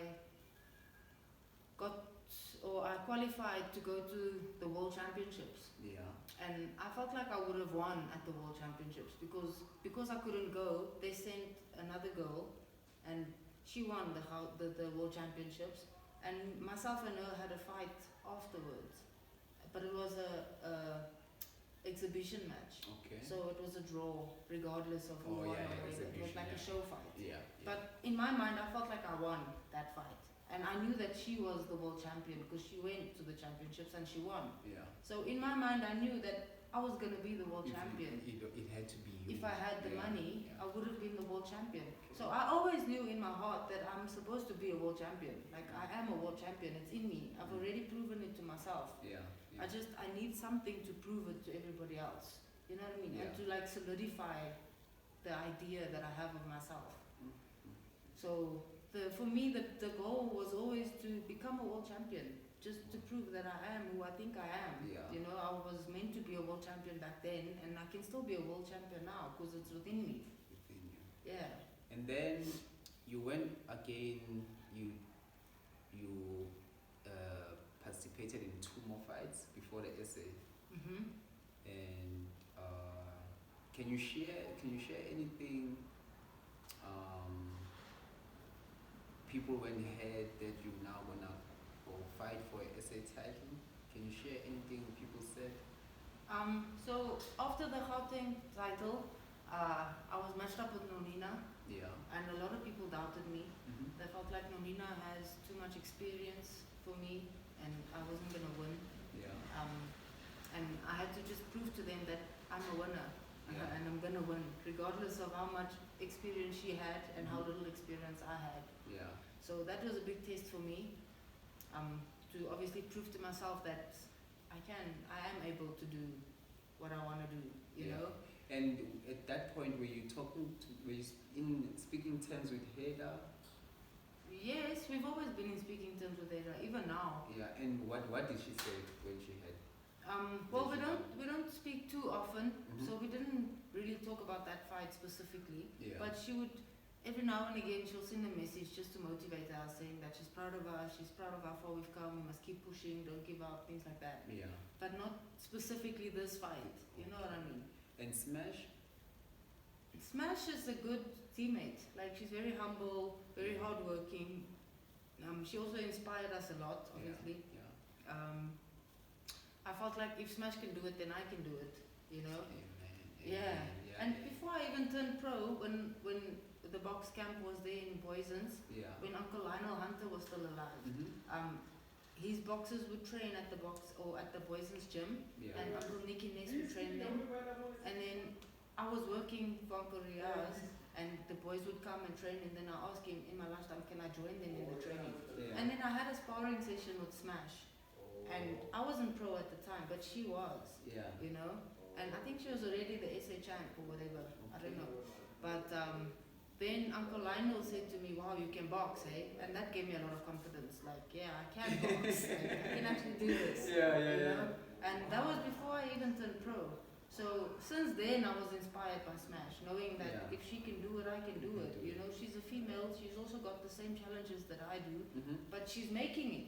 qualified to go to the world championships. Yeah. And I felt like I would have won at the world championships because I couldn't go. They sent another girl, and she won the world championships. And myself and her had a fight afterwards, but it was a exhibition match. Okay. So it was a draw, regardless of who won or whatever. It was like a show fight. Yeah. But in my mind, I felt like I won that fight. And I knew that she was the world champion because she went to the championships and she won. Yeah. So in my mind, I knew that I was going to be the world champion. It had to be you. If I had the money, Yeah. I would have been the world champion. Okay. So I always knew in my heart that I'm supposed to be a world champion. Like, I am a world champion. It's in me. I've already proven it to myself. Yeah. I need something to prove it to everybody else. You know what I mean? Yeah. And to like solidify the idea that I have of myself. So for me, the goal was always to become a world champion, just to prove that I am who I think I am. Yeah. I was meant to be a world champion back then, and I can still be a world champion now because it's within me. Within you. Yeah. And then you went again. You fights before the SA. Mhm. And can you share anything people went ahead that you now wanna go fight for a SA title? Can you share anything people said? So after the Gauteng title, I was matched up with Nonina, Yeah. and a lot of people doubted me. Mm-hmm. They felt like Nonina has too much experience for me, and I wasn't gonna win. Yeah. And I had to just prove to them that I'm a winner, Yeah. and I'm gonna win, regardless of how much experience she had and how little experience I had. Yeah. So that was a big test for me, to obviously prove to myself that I am able to do what I want to do, you know. And at that point, were you in speaking terms with Heda? Yes, we've always been in speaking terms with Heda, even now. Yeah. And what did she say when she had? Well, we don't speak too often, Mm-hmm. so we didn't really talk about that fight specifically. Yeah. But she would, every now and again, she'll send a message just to motivate us, saying that she's proud of us, she's proud of how far we've come, we must keep pushing, don't give up, things like that. Yeah. But not specifically this fight, you know what I mean? And Smash? Smash is a good teammate. Like, she's very humble, very hardworking. She also inspired us a lot, obviously. Yeah. I felt like if Smash can do it, then I can do it, you know? Amen. Yeah. Yeah. And before I even turned pro, when the box camp was there in Boysons, Yeah. when Uncle Lionel Hunter was still alive, Mm-hmm. his boxers would train at the Boysons gym, Yeah. and Uncle Nicky Ness would train them. And then I was working for Uncle Riaz, and the boys would come and train, and then I asked him in my lunchtime, can I join them in the training? Yeah. And then I had a sparring session with Smash, and I wasn't pro at the time, but she was, Yeah. you know. And I think she was already the SA champ or whatever, I don't know. But then Uncle Lionel said to me, wow, you can box, eh? And that gave me a lot of confidence. Like, yeah, I can box. Like, I can actually do this. Yeah. You know? And that was before I even turned pro. So since then I was inspired by Smash, knowing that if she can do it, I can do it. You know, she's a female, she's also got the same challenges that I do, but she's making it.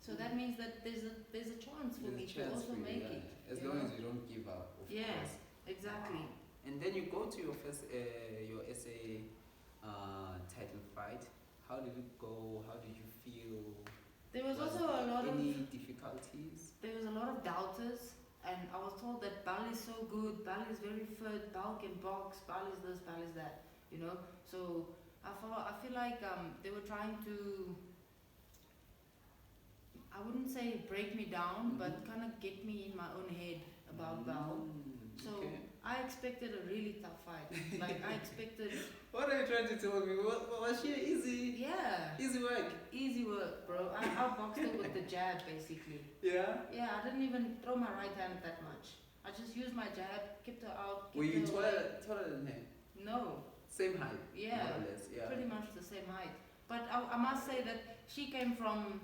So that means that there's a chance for me to also make it. As long as you don't give up, of course. Exactly. And then you go to your first your SA title fight. How did it go? How did you feel? There was also a lot of difficulties. There was a lot of doubters, and I was told that Bal is so good, Bal is very fit, Bal can box, Bal is this, Bal is that, you know. So I feel like they were trying to, I wouldn't say break me down, but kind of get me in my own head about Bal. So I expected a really tough fight. Like, I expected. What are you trying to tell me? Was she easy? Yeah. Easy work. Easy work, bro. I outboxed her with the jab, basically. Yeah. Yeah, I didn't even throw my right hand that much. I just used my jab, kept her out. Were you taller than her? No. Same height. Yeah. More or less. Yeah. Pretty much the same height. But I must say that she came from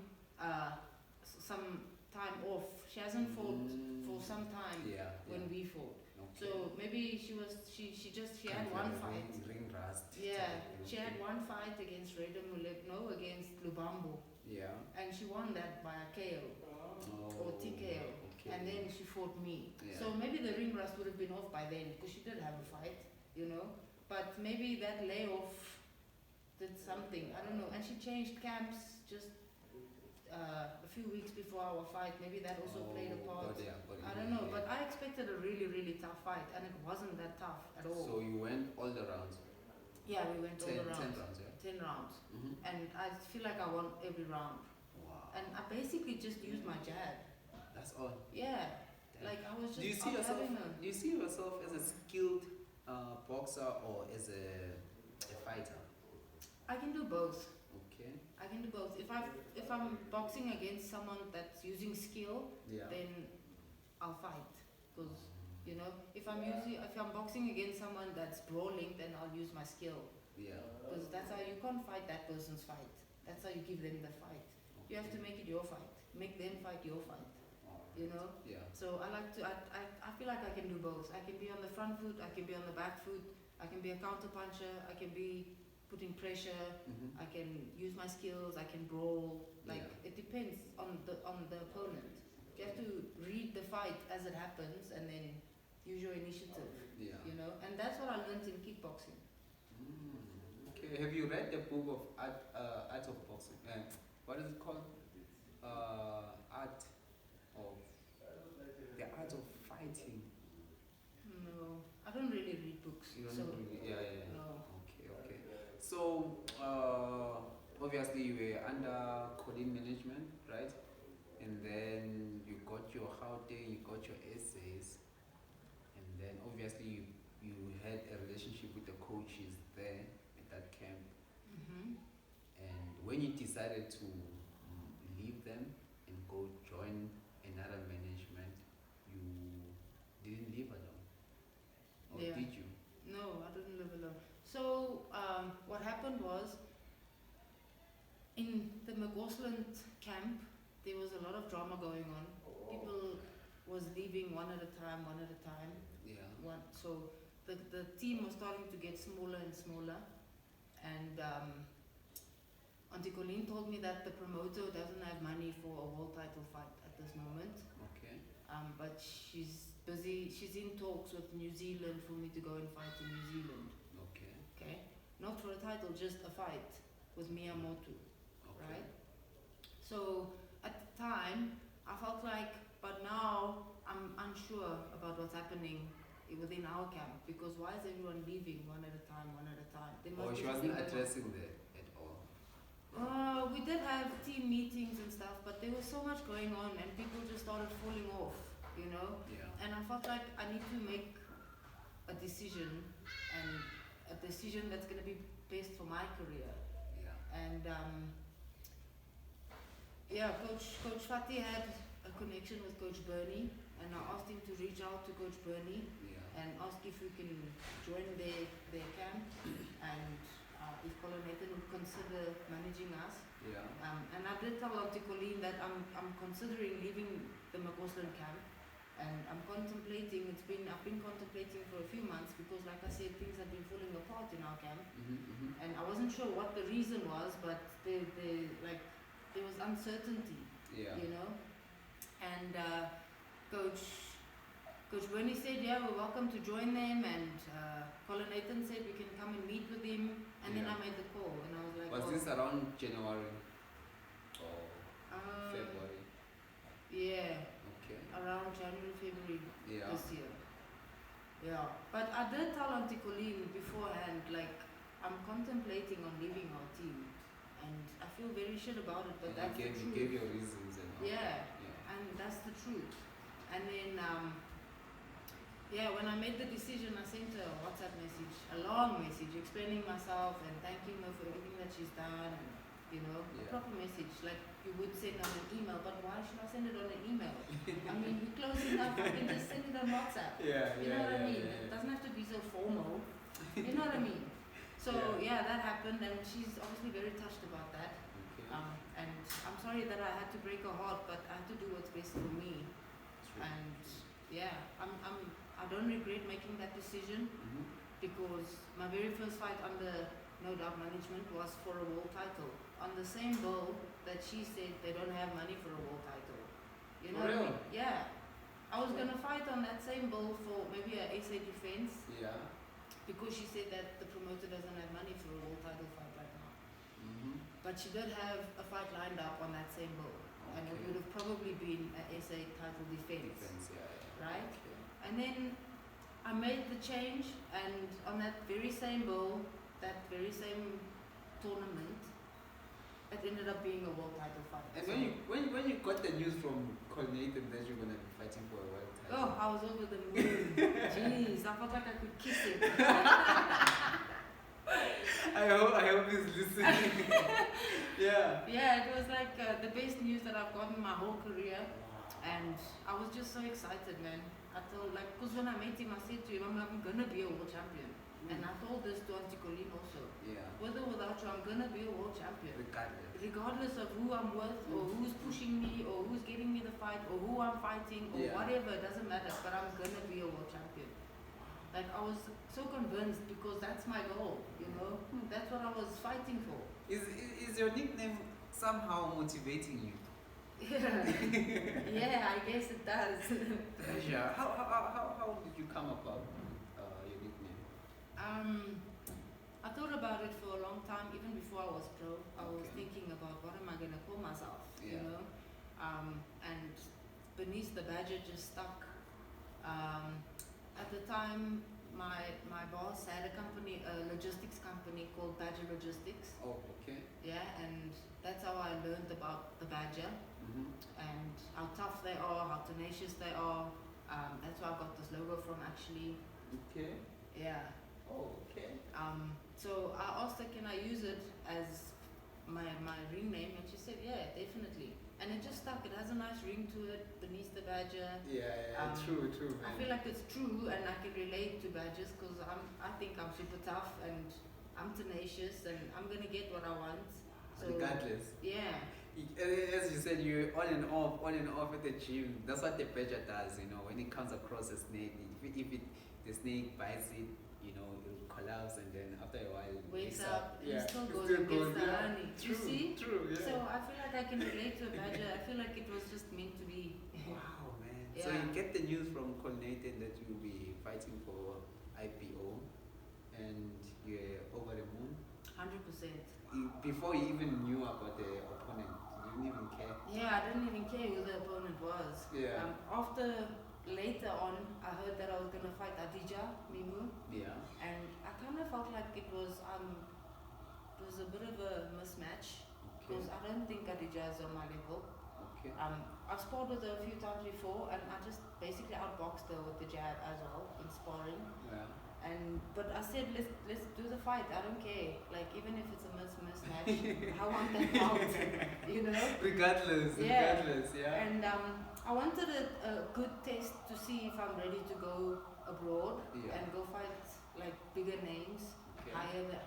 some time off. She hasn't fought for some time when we fought. Okay. So maybe she had one fight. Ring rust. Yeah, she had one fight against Reda Mulepno against Lubambo. Yeah. And she won that by a KO or TKO. Okay. And then she fought me. Yeah. So maybe the ring rust would have been off by then because she did have a fight, you know. But maybe that layoff did something. I don't know. And she changed camps just a few weeks before our fight. Maybe that also played a part. I don't know. But I expected a really, really tough fight, and it wasn't that tough at all. So you went all the rounds? Yeah, we went all the rounds. 10 rounds, yeah? 10 rounds. And I feel like I won every round. Wow. And I basically just used my jab. That's all? Yeah. Damn. Like, I was just Do you see her. yourself as a skilled boxer or as a fighter? I can do both. Okay. I can do both. If I'm boxing against someone that's using skill, then I'll fight. Because, you know, if I'm boxing against someone that's brawling, then I'll use my skill. Yeah. Because that's how you can't fight that person's fight. That's how you give them the fight. You have to make it your fight. Make them fight your fight. You know? Yeah. So I feel like I can do both. I can be on the front foot, I can be on the back foot, I can be a counter puncher, I can be putting pressure, I can use my skills, I can brawl. Like, it depends on the opponent. You have to the fight as it happens, and then use your initiative. Yeah. You know, and that's what I learned in kickboxing. Okay. Have you read the book of Art of Boxing? What is it called? Art of the Art of Fighting. No, I don't really read books. You don't so really, yeah. No. Okay. So obviously you were under Colleen management, right? And then you got your Gauteng, you got your essays, and then obviously you had a relationship with the coaches there at that camp. And when you decided to leave them and go join another management, you didn't leave alone, or Yeah. did you? No, I didn't live alone. So what happened was, in the McGausland camp, there was a lot of drama going on. People was leaving one at a time. Yeah. So the team was starting to get smaller and smaller, and Auntie Colleen told me that the promoter doesn't have money for a world title fight at this moment. Okay. But she's busy. She's in talks with New Zealand for me to go and fight in New Zealand. Okay. Okay, not for a title, just a fight with Miyamoto. Okay. Right? So at the time, I felt like, but now I'm unsure about what's happening within our camp, because why is everyone leaving one at a time? There must be She something wasn't going on. addressing that at all. We did have team meetings and stuff, but there was so much going on and people just started falling off, you know? Yeah. And I felt like I need to make a decision, and a decision that's going to be best for my career. Yeah. And Coach Fatih had a connection with Coach Bernie, and I asked him to reach out to Coach Bernie and ask if we can join their camp, and if Colin Nathan would consider managing us. Yeah. And I did tell Auntie Colleen that I'm considering leaving the McGausland camp, and I'm contemplating. I've been contemplating for a few months, because, like I said, things have been falling apart in our camp, and I wasn't sure what the reason was, but there was uncertainty. Yeah. You know, and Coach Bernie said, yeah, we're welcome to join them, and Colin Nathan said we can come and meet with him, and then I made the call, and I was like, was this around January or February? Yeah. Okay. Around January, February this year. Yeah. But I did tell Auntie Colleen beforehand, like, I'm contemplating on leaving our team, and I feel very shit about it, but and that's the truth. You gave your reasons and all. Yeah. And that's the truth. And then, when I made the decision, I sent her a WhatsApp message, a long message, explaining myself and thanking her for everything that she's done, and, a proper message, like you would send on an email. But why should I send it on an email? I mean, we're close enough, I can just send it on WhatsApp. You know what I mean? It doesn't have to be so formal. You know what I mean? So, that happened, and she's obviously very touched about that. Okay. And I'm sorry that I had to break her heart, but I had to do what's best for me. True. And I don't regret making that decision, because my very first fight under No Doubt management was for a world title, on the same bill that she said they don't have money for a world title. You know what I mean? Yeah. I was gonna fight on that same bill for maybe a SA defense. Yeah. Because she said that the promoter doesn't have money for a world title fight right now. But she did have a fight lined up on that same bill. Okay. And it would have probably been a SA title defense. Right? Okay. And then I made the change, and on that very same bill, that very same tournament, it ended up being a world title fight. And when you got the news from Colin Nathan that you're gonna be fighting for a world title. Oh, I was over the moon. Jeez, I felt like I could kiss it. I hope he's listening. Yeah, it was like the best news that I've gotten my whole career, and I was just so excited, man. I told, because when I met him, I said to him, I'm gonna be a world champion. And I told this to Auntie Colleen also. Yeah. With or without you, I'm gonna be a world champion. Regardless of who I'm with, or who's pushing me, or who's getting me the fight, or who I'm fighting, or whatever, it doesn't matter, but I'm gonna be a world champion. Like, I was so convinced, because that's my goal, That's what I was fighting for. Is your nickname somehow motivating you? Yeah, I guess it does. Pleasure. How did you come about your nickname? I thought about it for a long time, even before I was pro. I was Okay. thinking about what am I gonna call myself, you Yeah. know? And beneath the badger just stuck. At the time, my boss had a company, a logistics company called Badger Logistics. Oh, okay. Yeah, and that's how I learned about the badger Mm-hmm. and how tough they are, how tenacious they are. That's where I got this logo from, actually. Okay. Yeah. Oh, okay. So I asked her, can I use it as my ring name? And she said, yeah, definitely. And it just stuck. It has a nice ring to it, beneath the badger. Yeah, true, man. I feel like it's true, and I can relate to badgers because I think I'm super tough and I'm tenacious and I'm gonna get what I want. So regardless. yeah. As you said, you're on and off at the gym. That's what the badger does, you know. When it comes across a snake, the snake bites it, you know, it will collapse, and then after a while, it Wakes up, yeah, and still it goes still and gets goes, the yeah. honey. True, You see? true, yeah. So I feel like I can relate to a badger. I feel like it was just meant to be. Wow, man. Yeah. So you get the news from Colnated that you'll be fighting for IPO, and you're over the moon. 100%. Before you even knew about the opponent, you didn't even care. Yeah, I didn't even care who the opponent was. Yeah. After later on, I heard that I was gonna fight Adija Mimu, Yeah. and I kind of felt like it was a bit of a mismatch Okay. because I don't think Adija is on my level. Okay. I've sparred with her a few times before, and I just basically outboxed her with the jab as well in sparring. Yeah. But I said let's do the fight. I don't care. Like even if it's a mismatch, I want that out. You know. Regardless. Yeah. Yeah. And I wanted a good test to see if I'm ready to go abroad Yeah. and go fight like bigger names, Okay.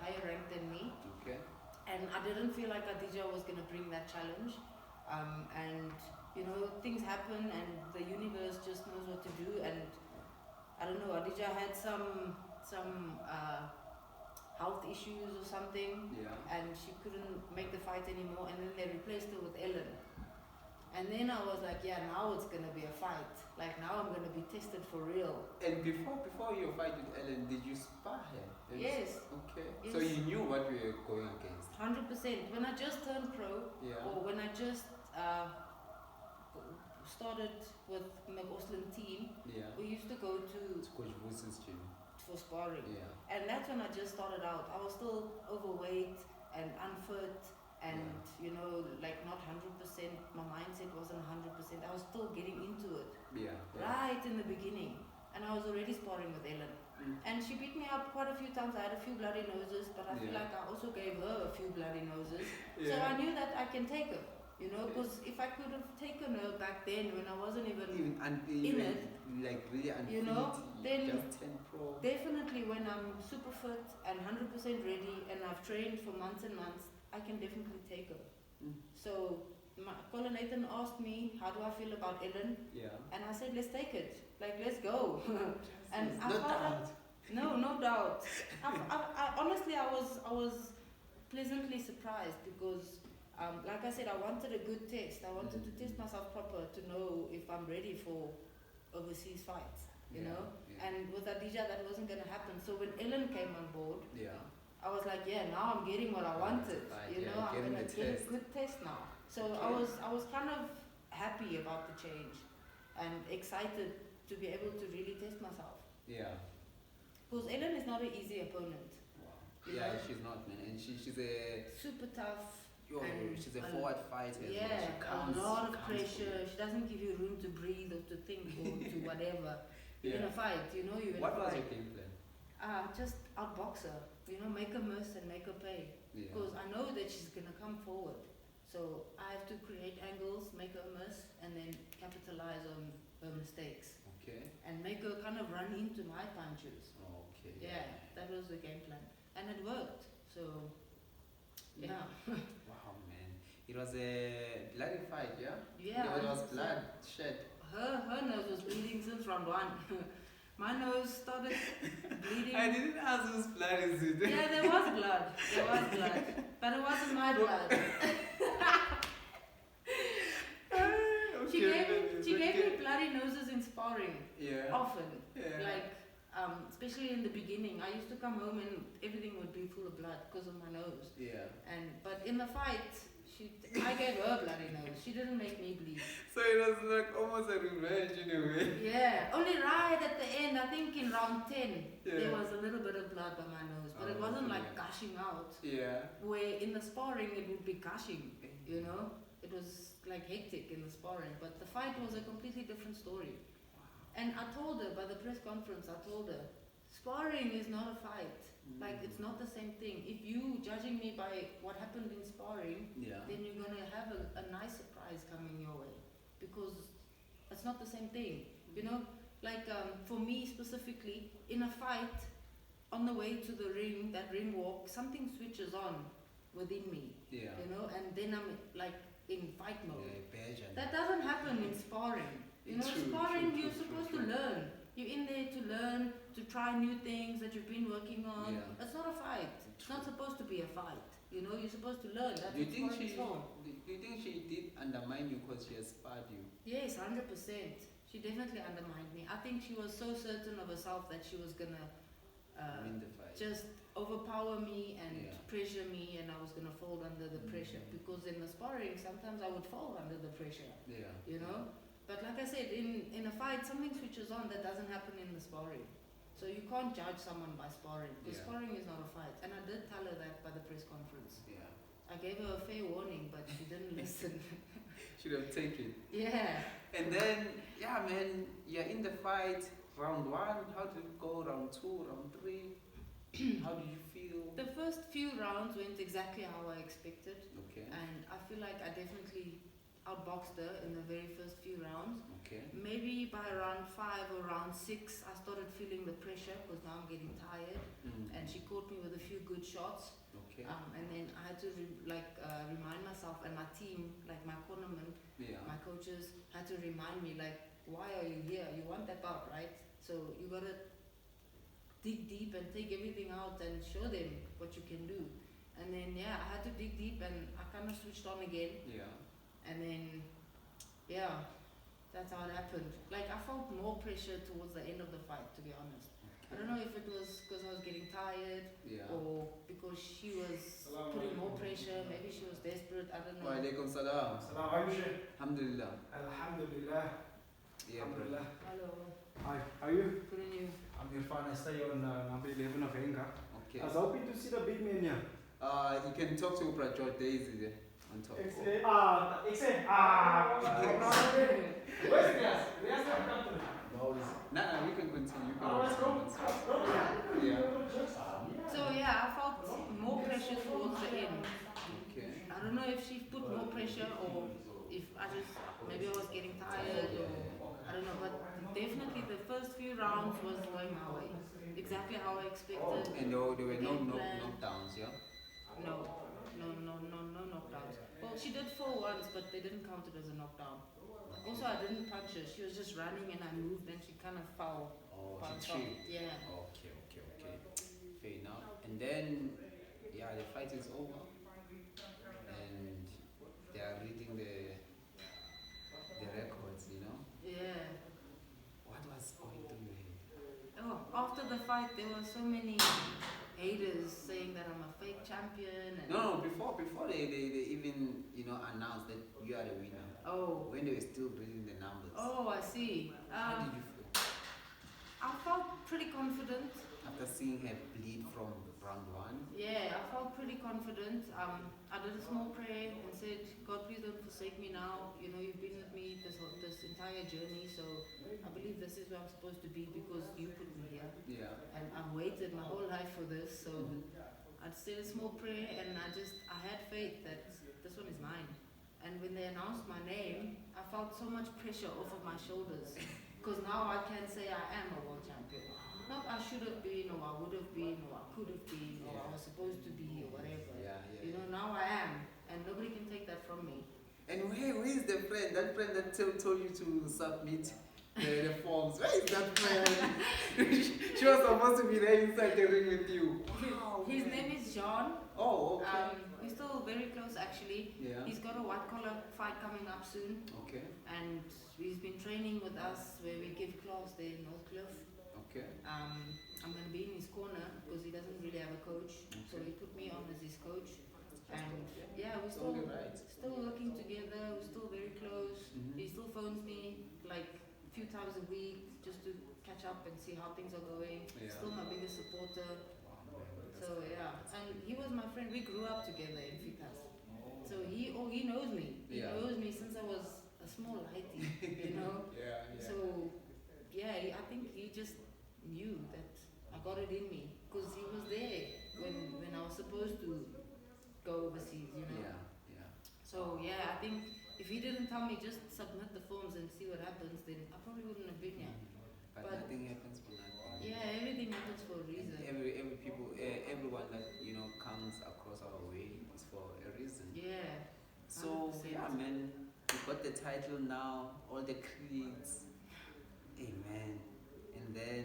higher ranked than me. Okay. And I didn't feel like Adija was gonna bring that challenge. And you know things happen, and the universe just knows what to do. And I don't know, Adija had some health issues or something, Yeah. and she couldn't make the fight anymore, and then they replaced her with Ellen. And then I was like, yeah, now it's gonna be a fight. Like now I'm gonna be tested for real. And before your fight with Ellen, did you spar her? Yes. Okay. Yes. So you knew what we were going against. 100%. When I just turned pro, Yeah. or when I just started with McAuslin team, Yeah. we used to go to It's Coach Vuce's gym. for sparring. Yeah. And that's when I just started out. I was still overweight and unfit and, you know, like not 100%. My mindset wasn't 100%. I was still getting into it Yeah. right in the beginning. And I was already sparring with Ellen. And she beat me up quite a few times. I had a few bloody noses, but I feel Yeah. like I also gave her a few bloody noses. So Yeah. I knew that I can take her, you know, because if I could have taken her back then when I wasn't even Even it, like really unfit, you know, then just 10 pro. definitely when I'm super fit and 100% ready and I've trained for months and months, I can definitely take her. So Colin Nathan asked me, how do I feel about Ellen? Yeah. And I said, let's take it. Like, let's go. And I no felt doubt. like, no doubt. I honestly, I was pleasantly surprised because, like I said, I wanted a good test. I wanted to test myself proper to know if I'm ready for overseas fights, you know. Yeah. And with Adija, that wasn't gonna happen. So when Ellen came on board, Yeah. I was like, yeah, now I'm getting what I wanted. Right, You yeah, know, I'm getting gonna the get test. a good test now. So Okay. I was kind of happy about the change and excited to be able to really test myself. Yeah. Because Ellen is not an easy opponent. Wow. You Yeah, know? she's not, man. And she's a Super tough. yo, And she's a a- forward fighter. as well. Yeah, She comes, a lot of comes for you. pressure. She doesn't give you room to breathe or to think or to whatever. You're Yeah. gonna fight, you know, you're What gonna was fight. your game plan? Just outbox her. You know, make her miss and make her pay. Yeah. Because I know that she's gonna come forward. So I have to create angles, make her miss, and then capitalize on her mistakes. Okay. And make her kind of run into my punches. Okay. Yeah, that was the game plan. And it worked. So, yeah. Wow, man. It was a bloody fight, yeah? Yeah. It was 100%. blood shed. Her nose was bleeding since round 1. My nose started bleeding. I didn't ask whose blood is it. Yeah, there was blood. There was blood. But it wasn't my blood. She gave me bloody noses in sparring. Yeah. Often. Yeah. Like, especially in the beginning, I used to come home and everything would be full of blood because of my nose. Yeah. But in the fight, I gave her bloody nose. She didn't make me bleed. So it was like almost a revenge in a way. Yeah. Only right at the end, I think in round 10, Yeah. there was a little bit of blood on my nose, but it wasn't like gushing out. Yeah. Where in the sparring it would be gushing, you know. It was like hectic in the sparring, but the fight was a completely different story. And I told her by the press conference, sparring is not a fight. Like, it's not the same thing. If you judging me by what happened in sparring, then you're going to have a nice surprise coming your way. Because it's not the same thing. You know, like for me specifically, in a fight, on the way to the ring, that ring walk, something switches on within me. Yeah. You know, and then I'm like in fight mode. Yeah, that doesn't happen in sparring. You know, sparring, you're supposed to learn. You're in there to learn, to try new things that you've been working on. Yeah. It's not a fight. It's not supposed to be a fight. You know, you're supposed to learn. That's do you think she did undermine you because she has sparred you? Yes, 100%. She definitely undermined me. I think she was so certain of herself that she was gonna win the fight. just overpower me and pressure me, and I was gonna fold under the pressure. Because in the sparring, sometimes I would fall under the pressure. Yeah. You know. But like I said, in a fight, something switches on that doesn't happen in the sparring. So you can't judge someone by sparring. Because sparring is not a fight. And I did tell her that by the press conference. Yeah. I gave her a fair warning, but she didn't listen. Should have taken. Yeah. And then, yeah, man, you're in the fight. Round 1, how did it go? Round 2, round 3? How did you feel? The first few rounds went exactly how I expected. Okay. And I feel like I definitely outboxed her in the very first few rounds. Okay. Maybe by round 5 or round 6, I started feeling the pressure because now I'm getting tired. And she caught me with a few good shots. Okay. And then I had to remind myself, and my team, like my cornermen, my coaches, had to remind me, like, why are you here? You want that bout, right? So you gotta dig deep and take everything out and show them what you can do. And then I had to dig deep, and I kind of switched on again. Yeah. And then, that's how it happened. Like, I felt more pressure towards the end of the fight, to be honest. I don't know if it was because I was getting tired or because she was putting more pressure. Maybe she was desperate. I don't know. Wa alaikum salam. Salam alaikum. Alhamdulillah. Alhamdulillah. Yeah, Alhamdulillah. Hello. Hi, how are you? Good on you. I'm Irfan. I stay on number 11 of Enga. Okay. I was hoping to see the big man here. You can talk to Oprah George Daisy there on top. Where's the gas? Where's the company? Nah, we can continue. Let's go. Yeah. So I felt more pressure towards the end. Okay. I don't know if she put more pressure or if maybe I was getting tired or I don't know, but definitely the first few rounds was going my way. Exactly how I expected. And there were no knockdowns, yeah? No knockdowns. Well, she did fall once, but they didn't count it as a knockdown. Also, I didn't punch her. She was just running and I moved and she kind of fell. Oh, bounced she off. tripped. Yeah. Okay. Fair enough. And then, the fight is over. And they are reading the records, you know? Yeah. What was going through your head? Oh, after the fight, there were so many haters saying that I'm a fake champion. And No, before they even, announced that you are the winner. Oh. When they were still reading the numbers. Oh, I see. How did you feel? I felt pretty confident. After seeing her bleed from round 1? Yeah, I felt pretty confident. I did a small prayer and said, God, please don't forsake me now. You know, you've been with me this entire journey, so I believe this is where I'm supposed to be because you put me here. Yeah. And I've waited my whole life for this, so I said a small prayer and I had faith that this one is mine. And when they announced my name, I felt so much pressure off of my shoulders because now I can say I am a world champion. Not I should have been or I would have been or I could have been or I was supposed to be or whatever. You know, now I am and nobody can take that from me. And where is the friend? That friend that told you to submit the forms. Where is that friend? She was supposed to be there inside the ring with you. His name is John. Oh, okay. we're still very close actually. Yeah. He's got a white collar fight coming up soon, Okay. and he's been training with us where we give class there in Northcliffe. Okay. I'm going to be in his corner because he doesn't really have a coach, so he put me on as his coach. And yeah, we're still working together. We're still very close. He still phones me like a few times a week just to catch up and see how things are going. Yeah. Still my biggest supporter. So yeah, and he was my friend. We grew up together in Fitas. So he knows me. He knows me since I was a small lighty, you know. Yeah. So yeah, I think he just knew that I got it in me because he was there when I was supposed to go overseas, you know. Yeah. So yeah, I think if he didn't tell me just submit the forms and see what happens, then I probably wouldn't have been here. But nothing happens for nothing. Yeah, everything happens for a reason. Everyone that comes across our way is for a reason. Yeah. So 100%. yeah, man, we got the title now, all the creeds, amen, and then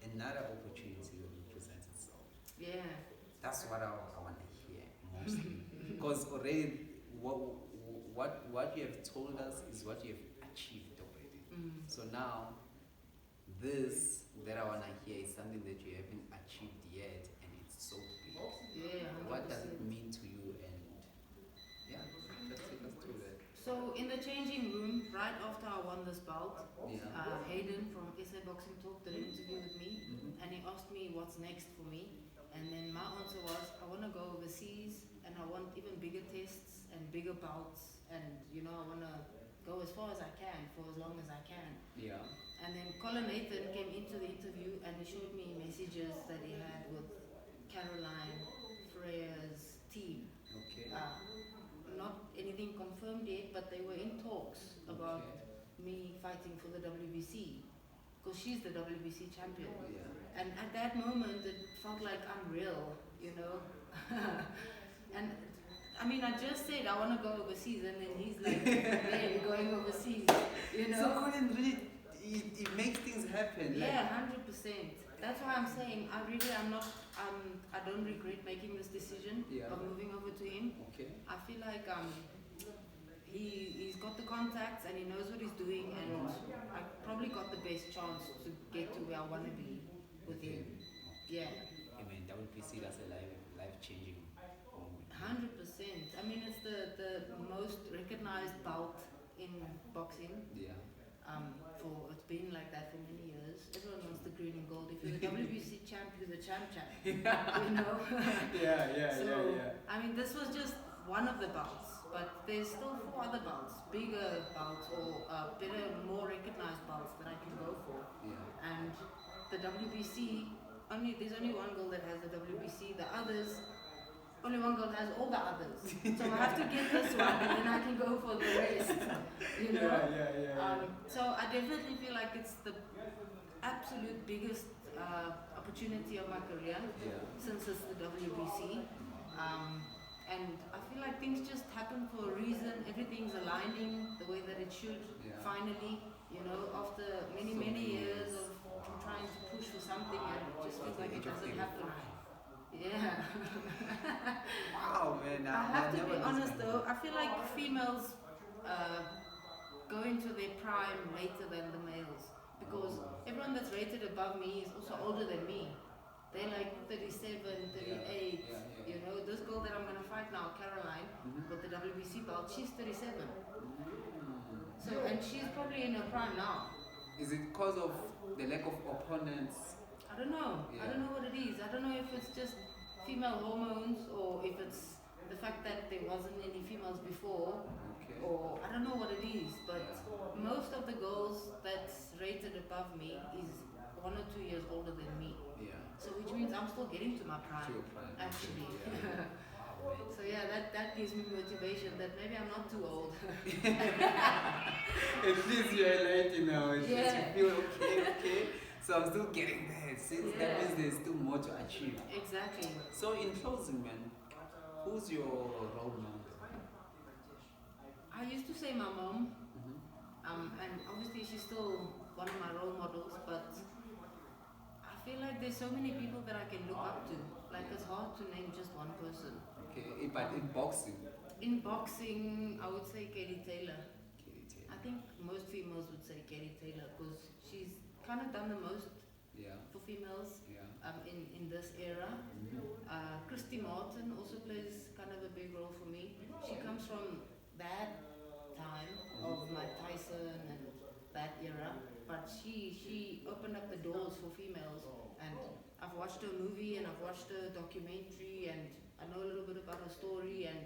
another opportunity will present itself. Yeah. That's what I want to hear mostly, because already what you have told us is what you have achieved already. So now, this that I want to hear is something that you haven't achieved yet, and it's so big. Yeah. 100%. What does it mean to you? And yeah, let's take us through that. So in the changing room, right after I won this bout, Yeah. Hayden from SA Boxing Talk did an interview with me, and he asked me what's next for me. And then my answer was, I want to go overseas, and I want even bigger tests and bigger bouts, and I want to go as far as I can for as long as I can. Yeah. And then Colin Nathan came into the interview and he showed me messages that he had with Caroline Freya's team. Okay. Not anything confirmed yet, but they were in talks about me fighting for the WBC, because she's the WBC champion. Yeah. And at that moment, it felt like I'm real, And I mean, I just said I want to go overseas, and then he's like, "Hey, we're going overseas," So Colin really, it makes things happen. Yeah, 100%. That's why I'm saying I'm not. I don't regret making this decision of moving over to him. Okay. I feel like he's got the contacts and he knows what he's doing, and I probably got the best chance to get to where I want to be with him. Yeah. I mean, WPC, that's a life-changing moment. 100%. I mean, it's the most recognized bout in boxing. Yeah. It's been like that for many years. Everyone wants the green and gold. If you're the WBC champ, you're the champ. Yeah. I mean, this was just one of the bouts, but there's still 4 other bouts, bigger bouts or better, more recognized bouts that I can go for. Yeah. And the WBC, there's only one girl that has the WBC. The others, only one girl has all the others. So I have to get this one, and then I can go for the rest. Yeah. So I definitely feel like it's the absolute biggest opportunity of my career since it's the WBC. And I feel like things just happen for a reason. Everything's aligning the way that it should. Finally, after many years of trying to push for something, and it just feels like it doesn't happen. Yeah. Wow, man. I have to be honest though, I feel like females go into their prime later than the males, because everyone that's rated above me is also older than me. They're like 37, 38, this girl that I'm going to fight now, Caroline, with the WBC belt, she's 37. So, and she's probably in her prime now. Is it because of the lack of opponents? I don't know. I don't know what it is. I don't know if it's just female hormones or if it's the fact that there wasn't any females before, or I don't know what it is. But most of the girls that's rated above me is 1 or 2 years older than me. So which means I'm still getting to my prime, actually. So that gives me motivation that maybe I'm not too old. At least you're late now. You feel okay. So I'm still getting there. Since that means there's still more to achieve. Exactly. So in closing, man, who's your role model? I used to say my mom, and obviously she's still one of my role models, but I feel like there's so many people that I can look up to. Like it's hard to name just one person. Okay, but in boxing. In boxing, I would say Katie Taylor. Katie Taylor. I think most females would say Katie Taylor because she's kind of done the most Yeah. for females Yeah. in this era. Christy Martin also plays kind of a big role for me. She comes from that time of Mike Tyson and that era, but she opened up the doors for females. And I've watched her movie and I've watched her documentary and I know a little bit about her story and